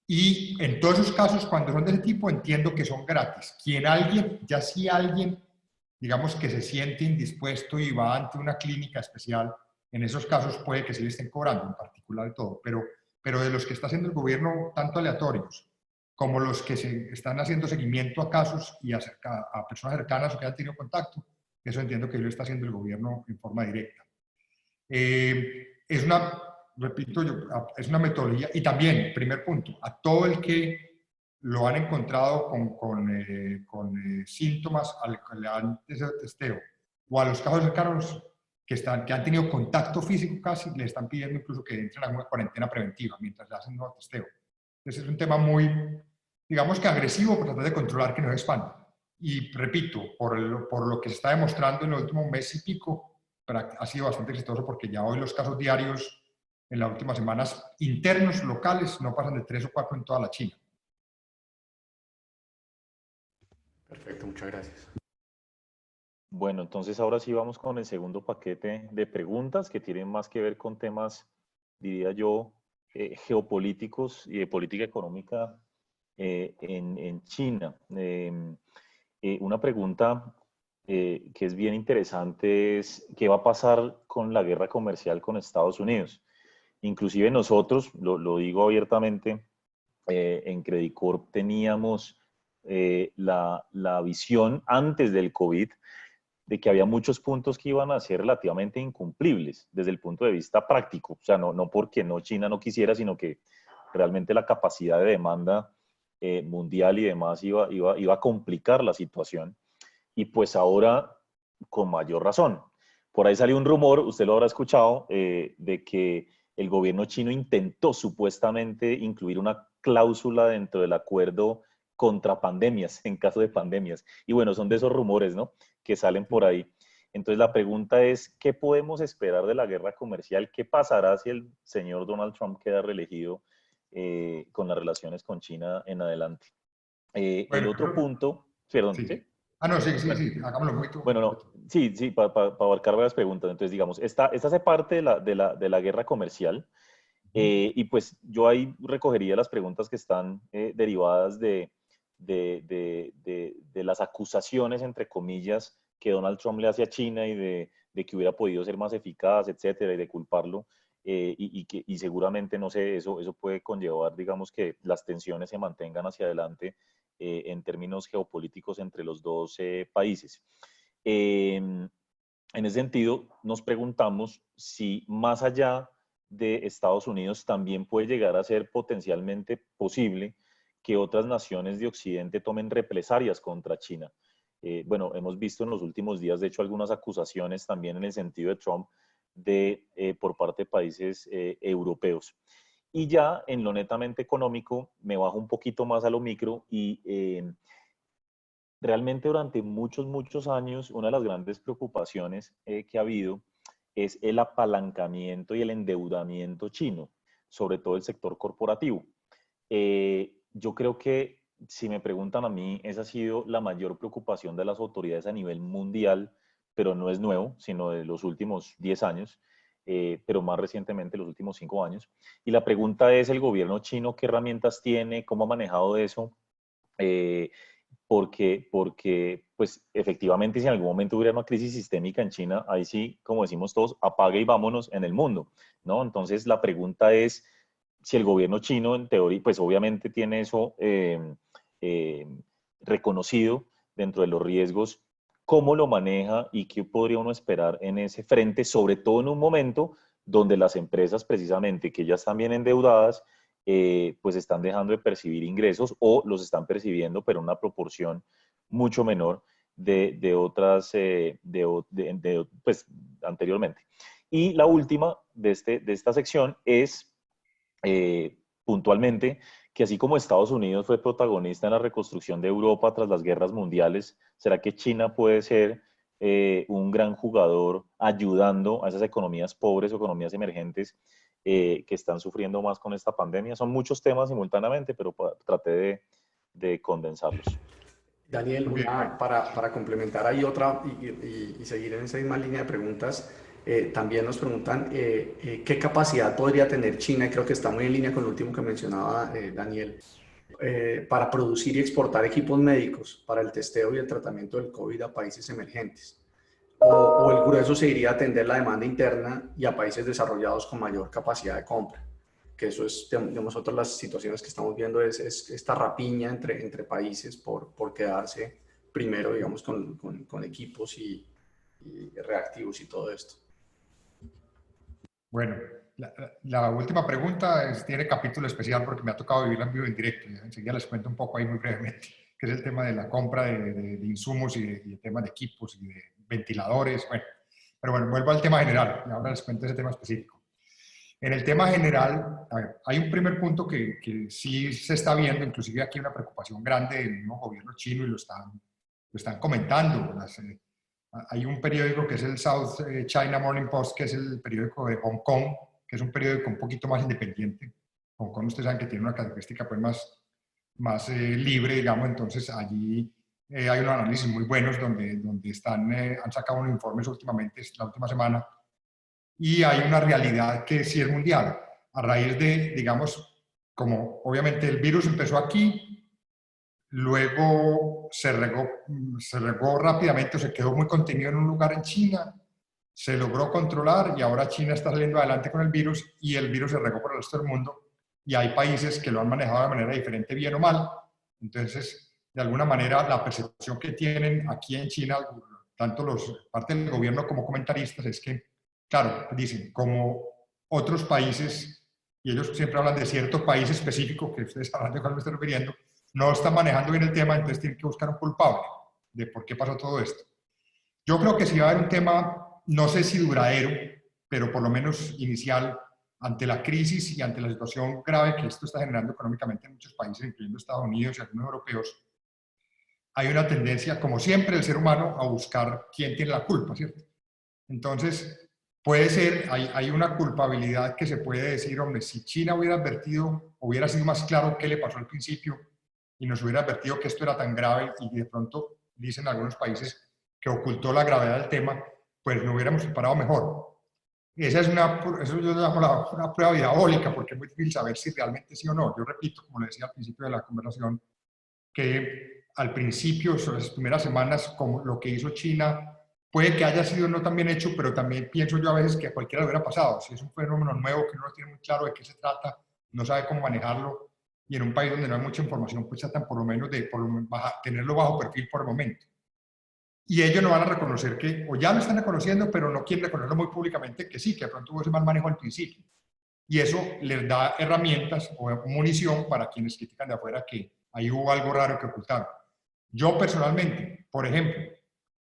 y en todos esos casos, cuando son de ese tipo, entiendo que son gratis. Ya si alguien, digamos que se siente indispuesto y va ante una clínica especial, en esos casos puede que sí le estén cobrando, en particular de todo, pero de los que está haciendo el gobierno, tanto aleatorios, como los que se están haciendo seguimiento a casos y a personas cercanas o que han tenido contacto, eso entiendo que lo está haciendo el gobierno en forma directa. Es una, repito yo, es una metodología, y también, primer punto, a todo el que lo han encontrado con síntomas al que le han hecho testeo, o a los casos cercanos que han tenido contacto físico casi, le están pidiendo incluso que entren a una cuarentena preventiva mientras le hacen un nuevo testeo. Entonces es un tema muy, digamos que agresivo, por tratar de controlar que no se expanda. Y repito, por lo que se está demostrando en el último mes y pico, ha sido bastante exitoso porque ya hoy los casos diarios en las últimas semanas internos, locales, no pasan de 3 o 4 en toda la China. Perfecto, muchas gracias. Bueno, entonces ahora sí vamos con el segundo paquete de preguntas que tienen más que ver con temas, diría yo, geopolíticos y de política económica en China. Una pregunta que es bien interesante es qué va a pasar con la guerra comercial con Estados Unidos. Inclusive nosotros, lo digo abiertamente, en Credit Corp teníamos la visión antes del COVID de que había muchos puntos que iban a ser relativamente incumplibles desde el punto de vista práctico. O sea, no porque China no quisiera, sino que realmente la capacidad de demanda mundial y demás iba a complicar la situación. Y pues ahora, con mayor razón. Por ahí salió un rumor, usted lo habrá escuchado, de que el gobierno chino intentó supuestamente incluir una cláusula dentro del acuerdo contra pandemias, en caso de pandemias. Y bueno, son de esos rumores, ¿no?, que salen por ahí. Entonces la pregunta es, ¿qué podemos esperar de la guerra comercial? ¿Qué pasará si el señor Donald Trump queda reelegido con las relaciones con China en adelante? Bueno, el otro punto, perdón, sí. ¿sí? No, sí, Bueno, hagámoslo muy bueno, no, sí, para abarcar varias preguntas. Entonces, digamos, esta hace parte de la guerra comercial. Y pues yo ahí recogería las preguntas que están derivadas de las acusaciones, entre comillas, que Donald Trump le hace a China y de que hubiera podido ser más eficaz, etcétera, y de culparlo. Y seguramente, no sé, eso puede conllevar, digamos, que las tensiones se mantengan hacia adelante en términos geopolíticos entre los dos países. En ese sentido, nos preguntamos si más allá de Estados Unidos también puede llegar a ser potencialmente posible que otras naciones de Occidente tomen represalias contra China. Bueno, hemos visto en los últimos días, de hecho, algunas acusaciones también en el sentido de Trump por parte de países europeos. Y ya en lo netamente económico, me bajo un poquito más a lo micro y realmente durante muchos años, una de las grandes preocupaciones que ha habido es el apalancamiento y el endeudamiento chino, sobre todo el sector corporativo. Yo creo que, si me preguntan a mí, esa ha sido la mayor preocupación de las autoridades a nivel mundial, pero no es nuevo, sino de los últimos 10 años, pero más recientemente los últimos 5 años. Y la pregunta es, ¿el gobierno chino qué herramientas tiene? ¿Cómo ha manejado eso? Porque, pues, efectivamente, si en algún momento hubiera una crisis sistémica en China, ahí sí, como decimos todos, apague y vámonos en el mundo, ¿no? Entonces, la pregunta es si el gobierno chino, en teoría, pues obviamente tiene eso reconocido dentro de los riesgos, ¿cómo lo maneja y qué podría uno esperar en ese frente, sobre todo en un momento donde las empresas, precisamente, que ya están bien endeudadas, pues están dejando de percibir ingresos o los están percibiendo, pero en una proporción mucho menor de otras, pues, anteriormente? Y la última de esta sección es, puntualmente, que así como Estados Unidos fue protagonista en la reconstrucción de Europa tras las guerras mundiales, ¿será que China puede ser un gran jugador ayudando a esas economías pobres o economías emergentes que están sufriendo más con esta pandemia? Son muchos temas simultáneamente, pero traté de condensarlos. Daniel, para complementar ahí otra y seguir en esa misma línea de preguntas, también nos preguntan qué capacidad podría tener China, y creo que está muy en línea con lo último que mencionaba Daniel, para producir y exportar equipos médicos para el testeo y el tratamiento del COVID a países emergentes. O el grueso se iría a atender la demanda interna y a países desarrollados con mayor capacidad de compra. Que eso es, de nosotros las situaciones que estamos viendo es esta rapiña entre países por quedarse primero, digamos, con equipos y reactivos y todo esto. Bueno, la última pregunta tiene capítulo especial porque me ha tocado vivirla en vivo en directo. Enseguida les cuento un poco ahí muy brevemente, que es el tema de la compra de insumos y el tema de equipos y de ventiladores. Bueno, pero bueno, vuelvo al tema general y ahora les cuento ese tema específico. En el tema general, a ver, hay un primer punto que sí se está viendo, inclusive aquí una preocupación grande del mismo gobierno chino y lo están comentando. Hay un periódico que es el South China Morning Post, que es el periódico de Hong Kong, que es un periódico un poquito más independiente. Hong Kong, ustedes saben que tiene una característica pues más libre, digamos, entonces allí hay unos análisis muy buenos donde han sacado unos informes últimamente, la última semana, y hay una realidad que sí es mundial, a raíz de, digamos, como obviamente el virus empezó aquí, luego se regó rápidamente, o se quedó muy contenido en un lugar en China, se logró controlar y ahora China está saliendo adelante con el virus y el virus se regó por el resto del mundo y hay países que lo han manejado de manera diferente, bien o mal. Entonces, de alguna manera, la percepción que tienen aquí en China, tanto parte del gobierno como comentaristas, es que, claro, dicen, como otros países, y ellos siempre hablan de cierto país específico, que ustedes sabrán de cuál me estoy refiriendo, no están manejando bien el tema, entonces tienen que buscar un culpable de por qué pasó todo esto. Yo creo que sí va a haber un tema, no sé si duradero, pero por lo menos inicial, ante la crisis y ante la situación grave que esto está generando económicamente en muchos países, incluyendo Estados Unidos y algunos europeos, hay una tendencia, como siempre, del ser humano a buscar quién tiene la culpa, ¿cierto? Entonces, puede ser, hay una culpabilidad que se puede decir, hombre, si China hubiera advertido, hubiera sido más claro qué le pasó al principio, y nos hubiera advertido que esto era tan grave y de pronto dicen algunos países que ocultó la gravedad del tema, pues nos hubiéramos preparado mejor. Esa es eso yo llamo una prueba diabólica porque es muy difícil saber si realmente sí o no. Yo repito, como le decía al principio de la conversación, que al principio, sobre las primeras semanas, como lo que hizo China, puede que haya sido no tan bien hecho, pero también pienso yo a veces que a cualquiera le hubiera pasado. Si es un fenómeno nuevo que uno no tiene muy claro de qué se trata, no sabe cómo manejarlo, y en un país donde no hay mucha información, pues tratan por lo menos de tenerlo bajo perfil por el momento. Y ellos no van a reconocer que, o ya lo están reconociendo, pero no quieren reconocerlo muy públicamente, que sí, que de pronto hubo ese mal manejo al principio. Y eso les da herramientas o munición para quienes critican de afuera que ahí hubo algo raro que ocultaron. Yo personalmente, por ejemplo,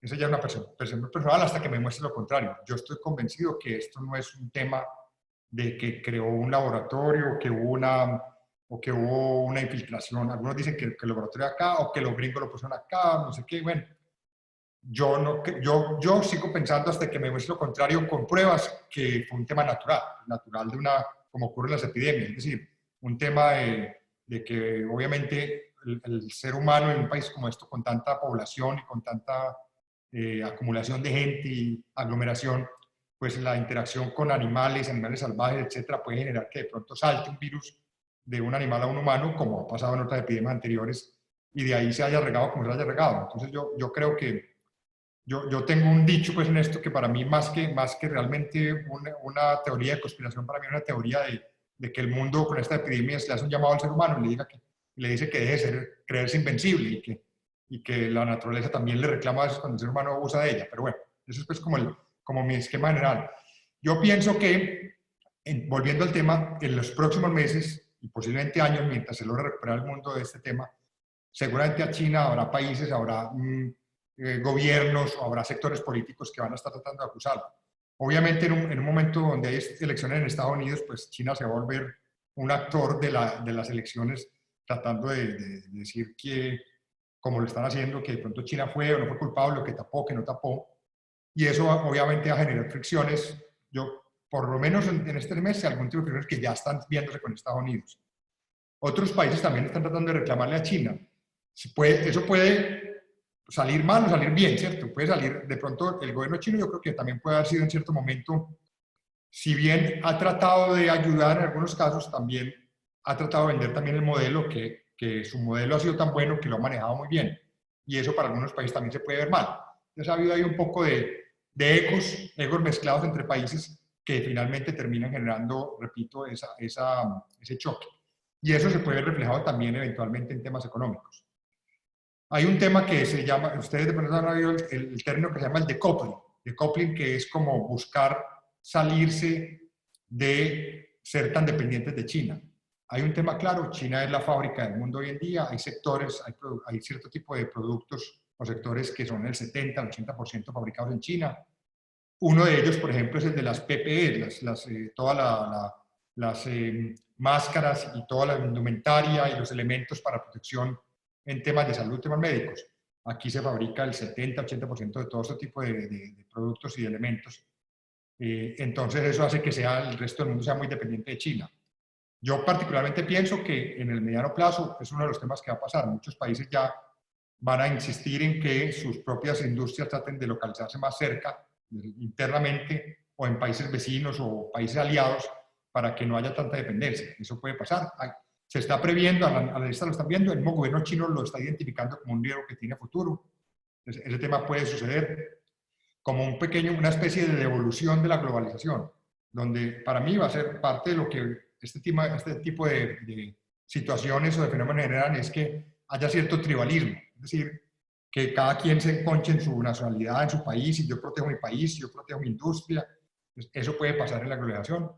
esa ya es una percepción personal hasta que me muestre lo contrario. Yo estoy convencido que esto no es un tema de que creó un laboratorio o que hubo una infiltración. Algunos dicen que el laboratorio acá o que los gringos lo pusieron acá, no sé qué. Bueno, yo sigo pensando hasta que me muestre lo contrario con pruebas que fue un tema natural de como ocurre en las epidemias. Es decir, un tema de que obviamente el ser humano en un país como esto, con tanta población y con tanta acumulación de gente y aglomeración, pues la interacción con animales salvajes, etcétera, puede generar que de pronto salte un virus de un animal a un humano, como ha pasado en otras epidemias anteriores, y de ahí se haya regado como se haya regado. Entonces yo creo que yo tengo un dicho pues en esto que para mí más que realmente una teoría de conspiración, para mí es una teoría de que el mundo con esta epidemia le hace un llamado al ser humano y le dice que deje de creerse invencible y que la naturaleza también le reclama a veces cuando el ser humano abusa de ella. Pero bueno, eso es pues como mi esquema general. Yo pienso que, volviendo al tema, en los próximos meses y posiblemente años, mientras se logre recuperar el mundo de este tema, seguramente a China habrá países, habrá gobiernos o habrá sectores políticos que van a estar tratando de acusarlo. Obviamente en un momento donde hay elecciones en Estados Unidos, pues China se va a volver un actor de las elecciones tratando de decir que, como lo están haciendo, que de pronto China fue o no fue culpable, o que tapó, que no tapó. Y eso obviamente va a generar fricciones. Yo, por lo menos en este mes, algún tipo de fricciones que ya están viéndose con Estados Unidos. Otros países también están tratando de reclamarle a China. Eso puede salir mal o salir bien, ¿cierto? Puede salir, de pronto el gobierno chino yo creo que también puede haber sido en cierto momento, si bien ha tratado de ayudar en algunos casos, también ha tratado de vender también el modelo, que su modelo ha sido tan bueno que lo ha manejado muy bien. Y eso para algunos países también se puede ver mal. Entonces ha habido ahí un poco de egos mezclados entre países que finalmente terminan generando, repito, ese choque. Y eso se puede ver reflejado también eventualmente en temas económicos. Hay un tema que se llama, ustedes de pronto han oído el término que se llama el decoupling, que es como buscar salirse de ser tan dependientes de China. Hay un tema claro, China es la fábrica del mundo hoy en día, hay sectores, hay cierto tipo de productos o sectores que son el 70, el 80% fabricados en China. Uno de ellos, por ejemplo, es el de las PPE, todas las máscaras y toda la indumentaria y los elementos para protección en temas de salud, temas médicos. Aquí se fabrica el 70-80% de todo este tipo de productos y de elementos. Entonces eso hace que el resto del mundo sea muy dependiente de China. Yo particularmente pienso que en el mediano plazo es uno de los temas que va a pasar. Muchos países ya van a insistir en que sus propias industrias traten de localizarse más cerca, internamente, o en países vecinos o países aliados, para que no haya tanta dependencia. Eso puede pasar. Se está previendo, analistas lo están viendo, el mismo gobierno chino lo está identificando como un riesgo que tiene futuro. Entonces, ese tema puede suceder como una especie de devolución de la globalización, donde para mí va a ser parte de lo que este tipo de situaciones o de fenómenos generan, es que haya cierto tribalismo, es decir, que cada quien se enconche en su nacionalidad, en su país, y yo protejo mi país, yo protejo mi industria. Pues eso puede pasar en la globalización.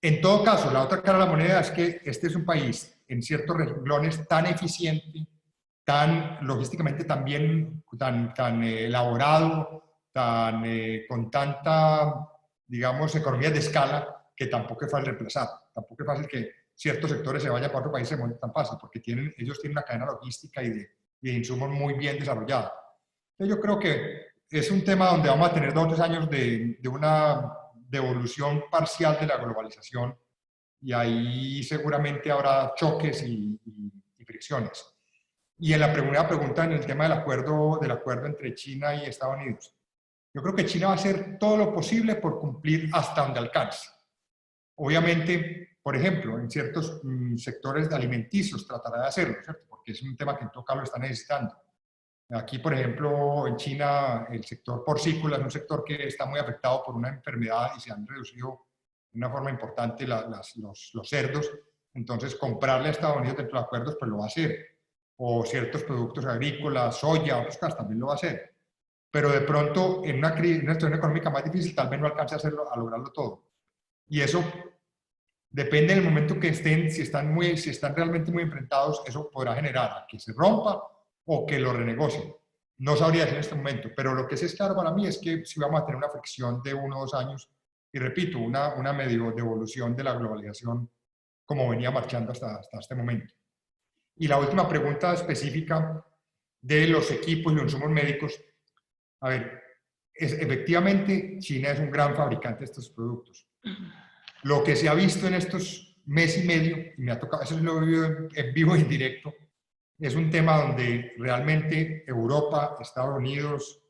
En todo caso, la otra cara de la moneda es que este es un país en ciertos renglones tan eficiente, tan logísticamente también tan elaborado, con tanta, digamos, economías de escala, que tampoco es fácil reemplazar. Tampoco es fácil que ciertos sectores se vayan para otro país y se monten tan fácil, porque ellos tienen una cadena logística y de insumos muy bien desarrollada. Entonces yo creo que es un tema donde vamos a tener 2 o 3 años de una devolución parcial de la globalización, y ahí seguramente habrá choques y fricciones. Y en la primera pregunta, en el tema del acuerdo entre China y Estados Unidos, yo creo que China va a hacer todo lo posible por cumplir hasta donde alcance. Obviamente, por ejemplo, en ciertos sectores alimenticios tratará de hacerlo, ¿cierto? Porque es un tema que en todo caso lo está necesitando. Aquí, por ejemplo, en China, el sector porcícola es un sector que está muy afectado por una enfermedad y se han reducido de una forma importante los cerdos. Entonces, comprarle a Estados Unidos dentro de acuerdos, pues lo va a hacer. O ciertos productos agrícolas, soya, otros casos también lo va a hacer. Pero de pronto, en una situación económica más difícil, tal vez no alcance a lograrlo todo. Y eso depende del momento que estén, si están realmente muy enfrentados, eso podrá generar que se rompa o que lo renegocien. No sabría decir en este momento, pero lo que sí es claro para mí es que si vamos a tener una fricción de 1 o 2 años, y repito, una medio devolución de la globalización como venía marchando hasta este momento. Y la última pregunta específica de los equipos y los insumos médicos. A ver, efectivamente China es un gran fabricante de estos productos. Lo que se ha visto en estos mes y medio, y me ha tocado, eso lo he vivido en vivo e indirecto, es un tema donde realmente Europa, Estados Unidos,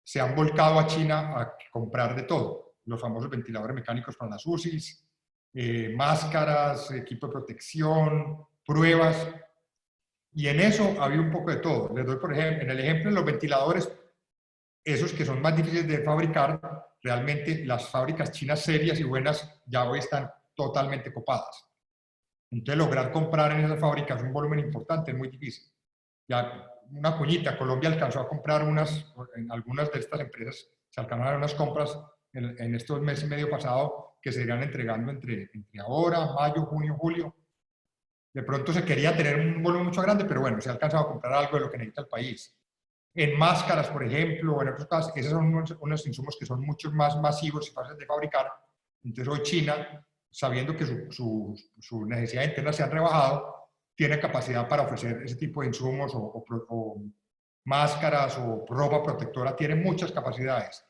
se han volcado a China a comprar de todo. Los famosos ventiladores mecánicos para las UCIs, máscaras, equipo de protección, pruebas. Y en eso ha habido un poco de todo. Les doy, por ejemplo, en el ejemplo de los ventiladores, esos que son más difíciles de fabricar, realmente las fábricas chinas serias y buenas ya hoy están totalmente copadas. Entonces, lograr comprar en esas fábricas un volumen importante es muy difícil. Ya una cuñita, Colombia alcanzó a comprar en algunas de estas empresas, se alcanzaron a dar unas compras en estos meses y medio pasado que se irán entregando entre ahora, mayo, junio, julio. De pronto se quería tener un volumen mucho grande, pero bueno, se ha alcanzado a comprar algo de lo que necesita el país. En máscaras, por ejemplo, en otros casos, esos son unos insumos que son mucho más masivos y fáciles de fabricar. Entonces hoy China, sabiendo que su necesidad interna se han rebajado, tiene capacidad para ofrecer ese tipo de insumos o máscaras o ropa protectora, tiene muchas capacidades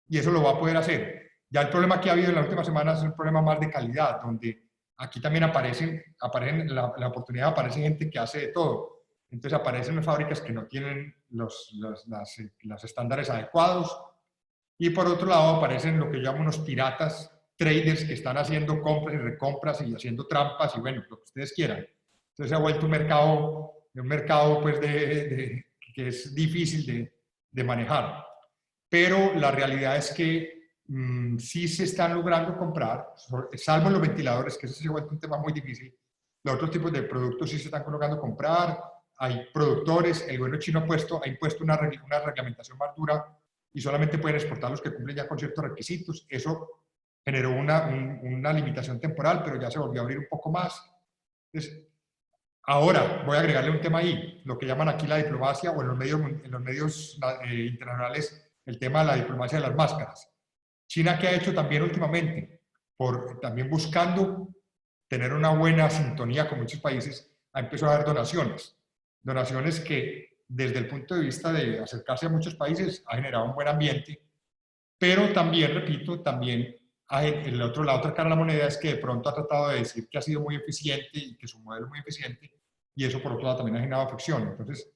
y eso lo va a poder hacer. Ya el problema que ha habido en las últimas semanas es un problema más de calidad, donde aquí también aparece la oportunidad, aparece gente que hace de todo. Entonces aparecen las fábricas que no tienen los estándares adecuados. Y por otro lado aparecen lo que llaman unos piratas, traders que están haciendo compras y recompras y haciendo trampas y bueno, lo que ustedes quieran. Entonces se ha vuelto un mercado pues que es difícil de manejar. Pero la realidad es que sí se están logrando comprar, salvo los ventiladores, que eso se ha vuelto un tema muy difícil. Los otros tipos de productos sí se están logrando comprar. Hay productores, el gobierno chino ha impuesto una reglamentación más dura y solamente pueden exportar los que cumplen ya con ciertos requisitos. Eso generó una limitación temporal, pero ya se volvió a abrir un poco más. Entonces, ahora voy a agregarle un tema ahí, lo que llaman aquí la diplomacia, o en los medios internacionales, el tema de la diplomacia de las máscaras. China, ¿qué ha hecho también últimamente? También buscando tener una buena sintonía con muchos países, ha empezado a dar donaciones. Donaciones que, desde el punto de vista de acercarse a muchos países, ha generado un buen ambiente, pero también, repito, también la otra cara de la moneda es que de pronto ha tratado de decir que ha sido muy eficiente y que su modelo es muy eficiente, y eso por otro lado también ha generado fricción. Entonces,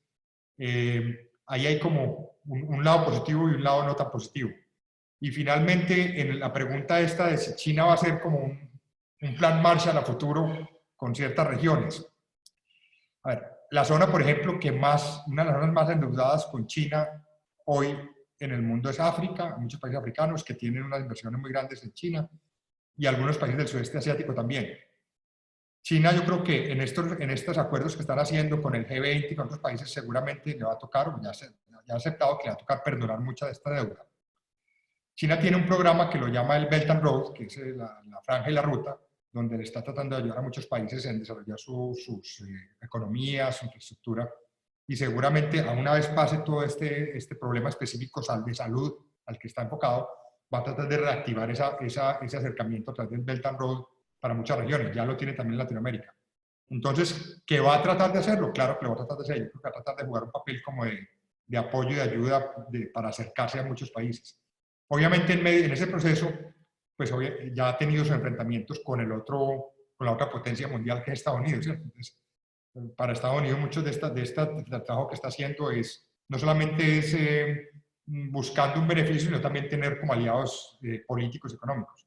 ahí hay como un lado positivo y un lado no tan positivo. Y finalmente, en la pregunta esta de si China va a ser como un plan Marshall a futuro con ciertas regiones. A ver, la zona, por ejemplo, una de las zonas más endeudadas con China hoy en el mundo es África, muchos países africanos que tienen unas inversiones muy grandes en China y algunos países del sudeste asiático también. China, yo creo que en estos acuerdos que están haciendo con el G20 y con otros países seguramente le va a tocar, o ya ha aceptado que le va a tocar perdonar mucha de esta deuda. China tiene un programa que lo llama el Belt and Road, que es la franja y la ruta, donde le está tratando de ayudar a muchos países en desarrollar sus economías, su infraestructura, y seguramente a una vez pase todo este problema específico de salud al que está enfocado, va a tratar de reactivar ese acercamiento a través del Belt and Road para muchas regiones. Ya lo tiene también en Latinoamérica. Entonces, ¿qué va a tratar de hacerlo? Claro que lo va a tratar de hacer. Yo creo que va a tratar de jugar un papel como de apoyo y de ayuda para acercarse a muchos países. Obviamente en ese proceso, pues ya ha tenido sus enfrentamientos con la otra potencia mundial que es Estados Unidos, ¿cierto? Entonces, para Estados Unidos mucho del trabajo que está haciendo no solamente es buscando un beneficio, sino también tener como aliados políticos y económicos.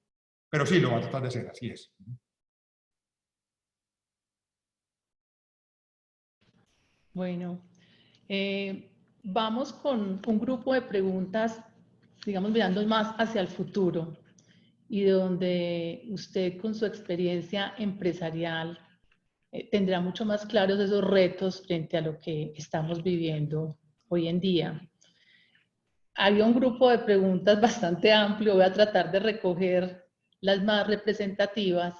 Pero sí, lo va a tratar de hacer, así es. Bueno, vamos con un grupo de preguntas, digamos, mirando más hacia el futuro y donde usted con su experiencia empresarial tendrá mucho más claros esos retos frente a lo que estamos viviendo hoy en día. Había un grupo de preguntas bastante amplio, voy a tratar de recoger las más representativas.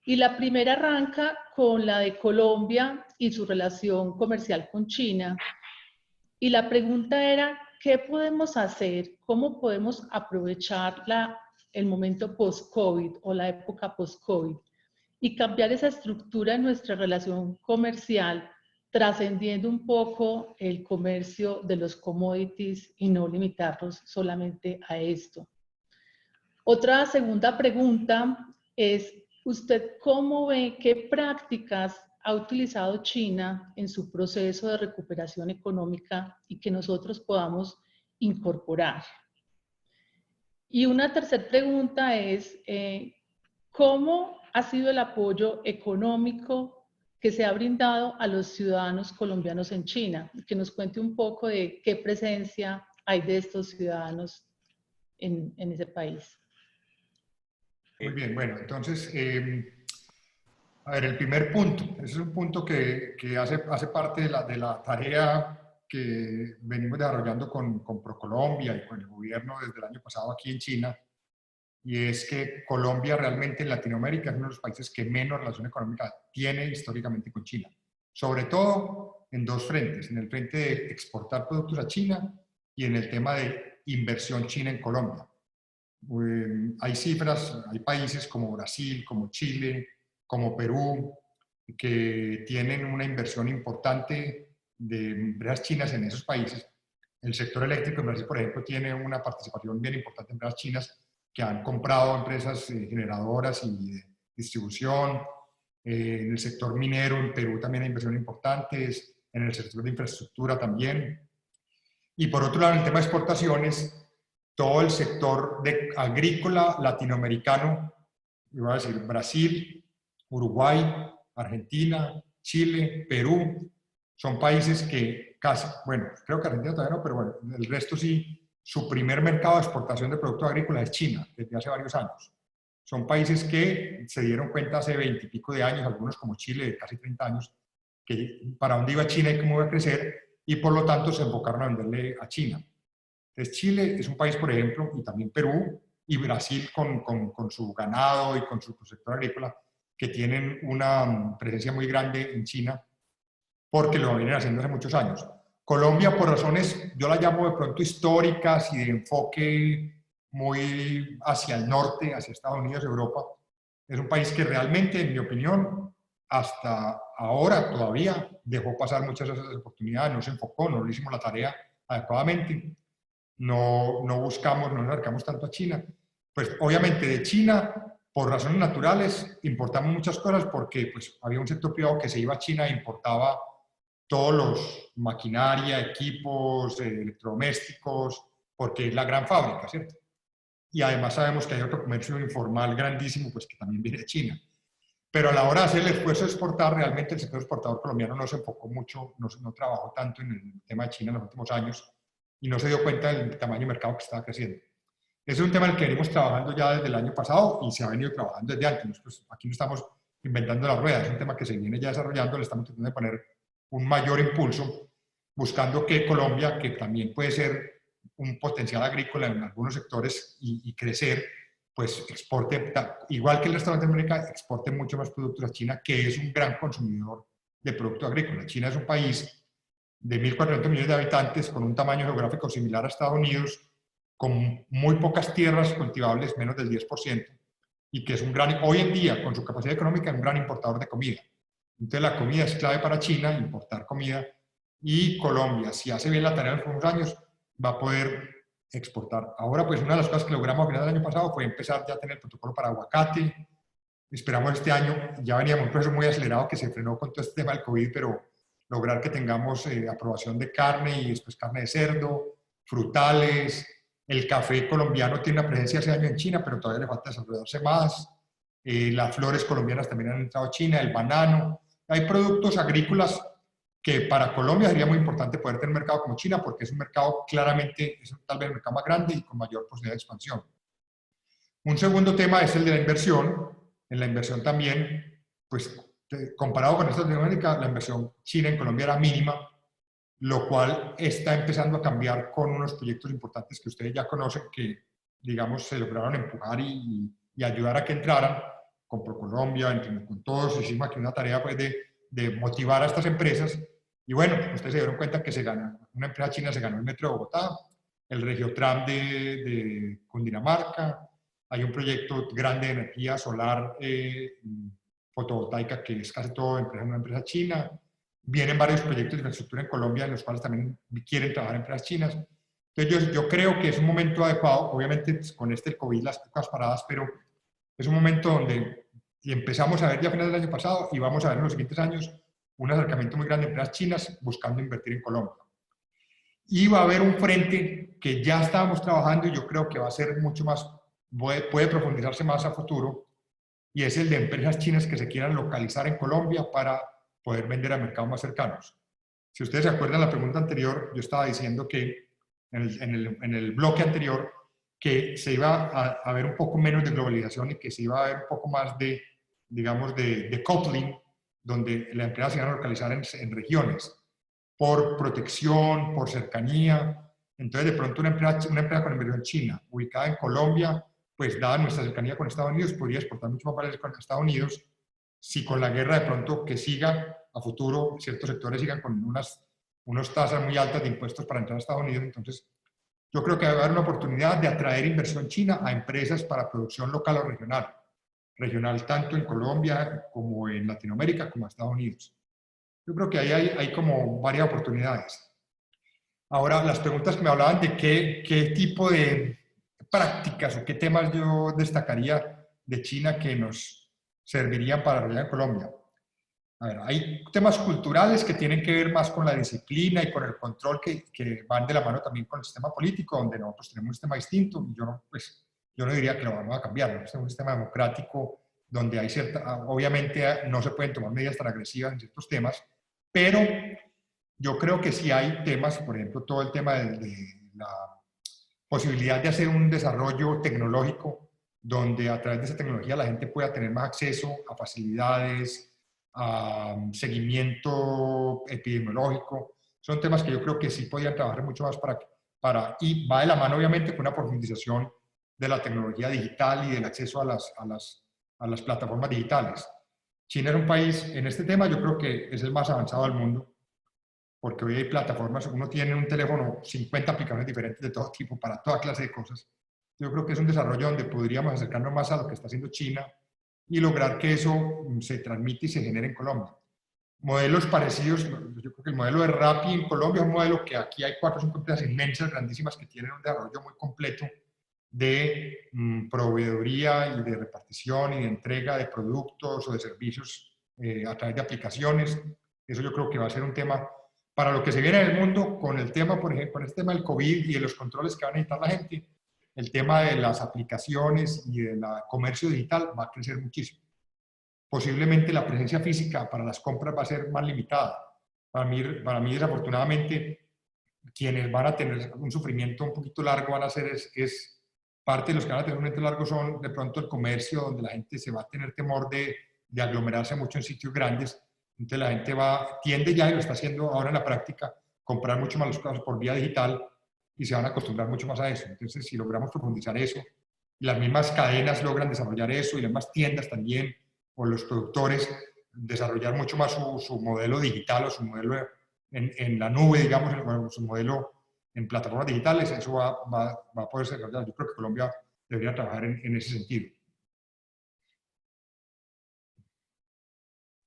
Y la primera arranca con la de Colombia y su relación comercial con China. Y la pregunta era, ¿qué podemos hacer? ¿Cómo podemos aprovechar el momento post-COVID o la época post-COVID y cambiar esa estructura de nuestra relación comercial, trascendiendo un poco el comercio de los commodities y no limitarnos solamente a esto? Otra segunda pregunta es, ¿usted cómo ve qué prácticas ha utilizado China en su proceso de recuperación económica y que nosotros podamos incorporar? Y una tercera pregunta es, ¿cómo ha sido el apoyo económico que se ha brindado a los ciudadanos colombianos en China? Que nos cuente un poco de qué presencia hay de estos ciudadanos en ese país. Muy bien, bueno, entonces, a ver, el primer punto, ese es un punto que hace parte de la tarea que venimos desarrollando con ProColombia y con el gobierno desde el año pasado aquí en China, y es que Colombia realmente en Latinoamérica es uno de los países que menos relación económica tiene históricamente con China, sobre todo en dos frentes, en el frente de exportar productos a China y en el tema de inversión china en Colombia. Hay cifras, hay países como Brasil, como Chile, como Perú, que tienen una inversión importante de empresas chinas en esos países. El sector eléctrico en Brasil, por ejemplo, tiene una participación bien importante en empresas chinas que han comprado empresas generadoras y de distribución. En el sector minero en Perú también hay inversiones importantes. en el sector de infraestructura también. Y por otro lado, en el tema de exportaciones, todo el sector agrícola latinoamericano, iba a decir Brasil, Uruguay, Argentina, Chile, Perú, son países que casi, bueno, creo que Argentina todavía no, pero bueno, el resto sí, su primer mercado de exportación de productos agrícolas es China, desde hace varios años. Son países que se dieron cuenta hace 20 y pico de años, algunos como Chile de casi 30 años, que para dónde iba China y cómo iba a crecer, y por lo tanto se enfocaron a venderle a China. Entonces Chile es un país, por ejemplo, y también Perú y Brasil con su ganado y con su sector agrícola, que tienen una presencia muy grande en China, porque lo vienen haciendo hace muchos años. Colombia, por razones, yo la llamo de pronto históricas y de enfoque muy hacia el norte, hacia Estados Unidos, Europa, es un país que realmente, en mi opinión, hasta ahora todavía dejó pasar muchas de esas oportunidades, no se enfocó, no le hicimos la tarea adecuadamente, no buscamos, no nos acercamos tanto a China. Pues obviamente de China, por razones naturales, importamos muchas cosas porque pues, había un sector privado que se iba a China e importaba todos los maquinaria, equipos, electrodomésticos, porque es la gran fábrica, ¿cierto? Y además sabemos que hay otro comercio informal grandísimo, pues que también viene de China. Pero a la hora de hacer el esfuerzo de exportar, realmente el sector exportador colombiano no se enfocó mucho, no trabajó tanto en el tema de China en los últimos años y no se dio cuenta del tamaño de mercado que estaba creciendo. Ese es un tema en el que venimos trabajando ya desde el año pasado y se ha venido trabajando desde antes. Pues aquí no estamos inventando la rueda, es un tema que se viene ya desarrollando, le estamos tratando de poner un mayor impulso, buscando que Colombia, que también puede ser un potencial agrícola en algunos sectores y crecer, pues exporte, igual que el resto de Latinoamérica, exporte mucho más productos a China, que es un gran consumidor de productos agrícolas. China es un país de 1.400 millones de habitantes, con un tamaño geográfico similar a Estados Unidos, con muy pocas tierras cultivables, menos del 10%, y que es un gran, hoy en día, con su capacidad económica, un gran importador de comida. Entonces la comida es clave para China, importar comida, y Colombia, si hace bien la tarea en los próximos años, va a poder exportar. Ahora, pues una de las cosas que logramos a final del año pasado fue empezar ya a tener el protocolo para aguacate. Esperamos este año, ya veníamos un proceso muy acelerado que se frenó con todo este tema del COVID, pero lograr que tengamos aprobación de carne y después carne de cerdo, frutales. El café colombiano tiene una presencia hace años en China, pero todavía le falta desarrollarse más. Las flores colombianas también han entrado a China, el banano. Hay productos agrícolas que para Colombia sería muy importante poder tener un mercado como China, porque es un mercado claramente, es tal vez el mercado más grande y con mayor posibilidad de expansión. Un segundo tema es el de la inversión. En la inversión también, pues comparado con esta Latinoamérica, la inversión china en Colombia era mínima, lo cual está empezando a cambiar con unos proyectos importantes que ustedes ya conocen, que digamos se lograron empujar y ayudar a que entraran, con ProColombia, con todos, hicimos aquí una tarea pues, de motivar a estas empresas. Y bueno, ustedes se dieron cuenta que se gana, una empresa china se ganó el Metro de Bogotá, el Regiotram de Cundinamarca, hay un proyecto grande de energía solar fotovoltaica que es casi todo una empresa china, vienen varios proyectos de infraestructura en Colombia en los cuales también quieren trabajar empresas chinas. Entonces yo creo que es un momento adecuado, obviamente con el COVID las pocas paradas, pero es un momento donde empezamos a ver ya a finales del año pasado y vamos a ver en los siguientes años un acercamiento muy grande de empresas chinas buscando invertir en Colombia. Y va a haber un frente que ya estábamos trabajando y yo creo que va a ser mucho más, puede profundizarse más a futuro, y es el de empresas chinas que se quieran localizar en Colombia para poder vender a mercados más cercanos. Si ustedes se acuerdan la pregunta anterior, yo estaba diciendo que en el bloque anterior que se iba a ver un poco menos de globalización y que se iba a ver un poco más de, digamos, de coupling, donde las empresas se iban a localizar en regiones, por protección, por cercanía. Entonces, de pronto una empresa con inversión china, ubicada en Colombia, pues dada nuestra cercanía con Estados Unidos, podría exportar mucho más para con Estados Unidos, si con la guerra de pronto que siga a futuro, ciertos sectores sigan con unas tasas muy altas de impuestos para entrar a Estados Unidos. Entonces, yo creo que va a haber una oportunidad de atraer inversión china a empresas para producción local o regional. Regional tanto en Colombia como en Latinoamérica como en Estados Unidos. Yo creo que ahí hay como varias oportunidades. Ahora, las preguntas que me hablaban de qué tipo de prácticas o qué temas yo destacaría de China que nos servirían para desarrollar en Colombia. A ver, hay temas culturales que tienen que ver más con la disciplina y con el control que van de la mano también con el sistema político, donde nosotros tenemos un sistema distinto. Y yo no, pues, yo no diría que lo vamos a cambiar. ¿No? Este es un sistema democrático donde hay cierta, obviamente no se pueden tomar medidas tan agresivas en ciertos temas, pero yo creo que sí hay temas, por ejemplo, todo el tema de la posibilidad de hacer un desarrollo tecnológico donde a través de esa tecnología la gente pueda tener más acceso a facilidades, a seguimiento epidemiológico. Son temas que yo creo que sí podían trabajar mucho más y va de la mano obviamente con una profundización de la tecnología digital y del acceso a las plataformas digitales. China era un país, en este tema yo creo que es el más avanzado del mundo, porque hoy hay plataformas, uno tiene un teléfono, 50 aplicaciones diferentes de todo tipo para toda clase de cosas. Yo creo que es un desarrollo donde podríamos acercarnos más a lo que está haciendo China y lograr que eso se transmite y se genere en Colombia. Modelos parecidos, yo creo que el modelo de Rappi en Colombia es un modelo que aquí hay 4 o 5 empresas inmensas, grandísimas, que tienen un desarrollo muy completo de proveedoría y de repartición y de entrega de productos o de servicios a través de aplicaciones. Eso yo creo que va a ser un tema para lo que se viene en el mundo con el tema, por ejemplo, con este tema del COVID y de los controles que va a necesitar la gente. El tema de las aplicaciones y del comercio digital va a crecer muchísimo. Posiblemente la presencia física para las compras va a ser más limitada. Para mí desafortunadamente, quienes van a tener un sufrimiento un poquito largo van a ser, parte de los que van a tener un sufrimiento largo son de pronto el comercio, donde la gente se va a tener temor de aglomerarse mucho en sitios grandes. Entonces la gente tiende ya, y lo está haciendo ahora en la práctica, comprar mucho más las cosas por vía digital y se van a acostumbrar mucho más a eso. Entonces, si logramos profundizar eso, y las mismas cadenas logran desarrollar eso, y las mismas tiendas también, o los productores, desarrollar mucho más su modelo digital o su modelo en la nube, digamos, su modelo en plataformas digitales, eso va a poder ser desarrollado. Yo creo que Colombia debería trabajar en ese sentido.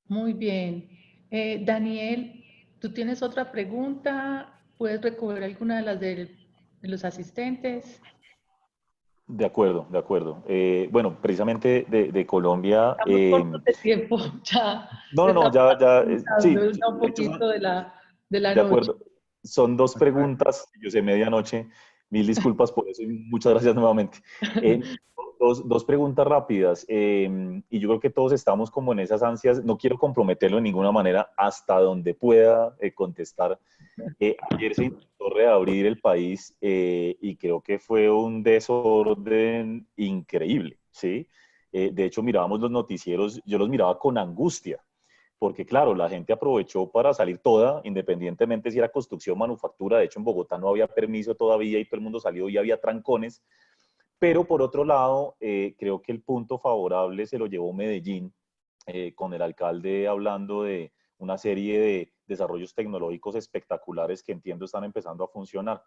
Muy bien. Daniel, ¿tú tienes otra pregunta? ¿Puedes recoger alguna de las de los asistentes? De acuerdo, de acuerdo. Bueno, precisamente de Colombia. Estamos cortos de tiempo, ya No, estamos ya, sí, avanzando ya un de hecho, poquito de la de noche. acuerdo. Son 2 preguntas, yo sé, medianoche. Mil disculpas por eso y muchas gracias nuevamente. Dos preguntas rápidas. Y yo creo que todos estamos como en esas ansias. No quiero comprometerlo de ninguna manera hasta donde pueda contestar. Ayer se intentó reabrir el país y creo que fue un desorden increíble, ¿sí? De hecho, mirábamos los noticieros, yo los miraba con angustia porque claro, la gente aprovechó para salir toda, independientemente si era construcción o manufactura. De hecho, en Bogotá no había permiso todavía y todo el mundo salió y había trancones. Pero por otro lado, creo que el punto favorable se lo llevó Medellín, con el alcalde hablando de una serie de desarrollos tecnológicos espectaculares que entiendo están empezando a funcionar.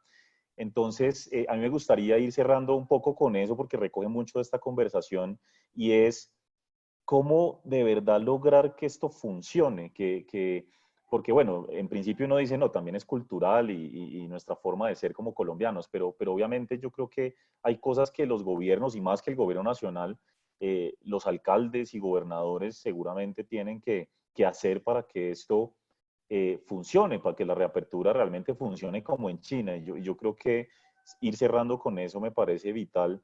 Entonces, a mí me gustaría ir cerrando un poco con eso porque recoge mucho de esta conversación y es cómo de verdad lograr que esto funcione, porque bueno, en principio uno dice, no, también es cultural y nuestra forma de ser como colombianos, pero obviamente yo creo que hay cosas que los gobiernos, y más que el gobierno nacional, los alcaldes y gobernadores seguramente tienen que hacer para que esto funcione, para que la reapertura realmente funcione como en China. Y yo creo que ir cerrando con eso me parece vital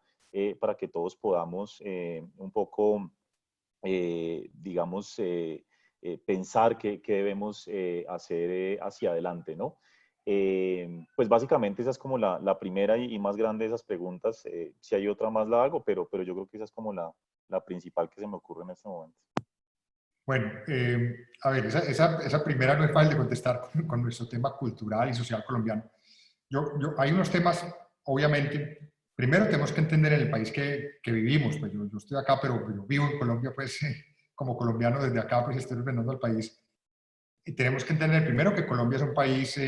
para que todos podamos un poco digamos, pensar qué debemos hacer hacia adelante, ¿no? Pues básicamente esa es como la primera y más grande de esas preguntas. Si hay otra más la hago, pero yo creo que esa es como la principal que se me ocurre en este momento. Bueno, a ver, esa primera no es fácil de contestar con nuestro tema cultural y social colombiano. Hay unos temas, obviamente, primero tenemos que entender en el país que vivimos, pues yo estoy acá, pero yo vivo en Colombia, pues como colombiano desde acá, pues estoy representando al país. Y tenemos que entender primero que Colombia es un país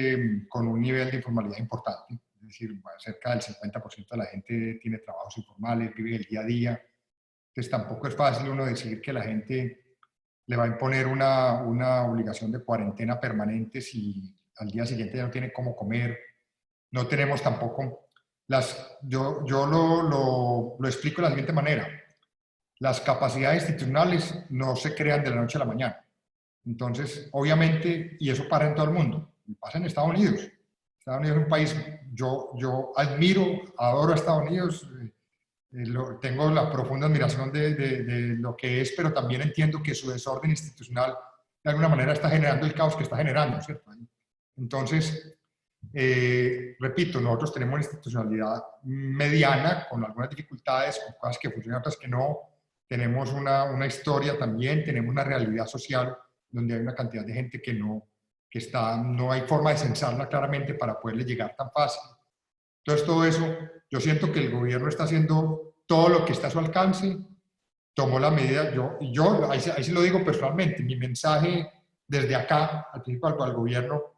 con un nivel de informalidad importante, es decir, cerca del 50% de la gente tiene trabajos informales, vive el día a día. Entonces tampoco es fácil uno decir que la gente le va a imponer una obligación de cuarentena permanente si al día siguiente ya no tiene cómo comer. No tenemos tampoco yo lo explico de la siguiente manera. Las capacidades institucionales no se crean de la noche a la mañana. Entonces, obviamente, y eso pasa en todo el mundo, y pasa en Estados Unidos. Estados Unidos es un país, yo admiro, adoro a Estados Unidos, tengo la profunda admiración de lo que es, pero también entiendo que su desorden institucional de alguna manera está generando el caos que está generando, ¿cierto? Entonces, repito, nosotros tenemos una institucionalidad mediana, con algunas dificultades, con cosas que funcionan, otras que no. Tenemos una historia también, tenemos una realidad social donde hay una cantidad de gente que no hay forma de censarla claramente para poderle llegar tan fácil. Entonces, todo eso, yo siento que el gobierno está haciendo todo lo que está a su alcance, tomó la medida, ahí sí lo digo personalmente, mi mensaje desde acá, al principio al gobierno,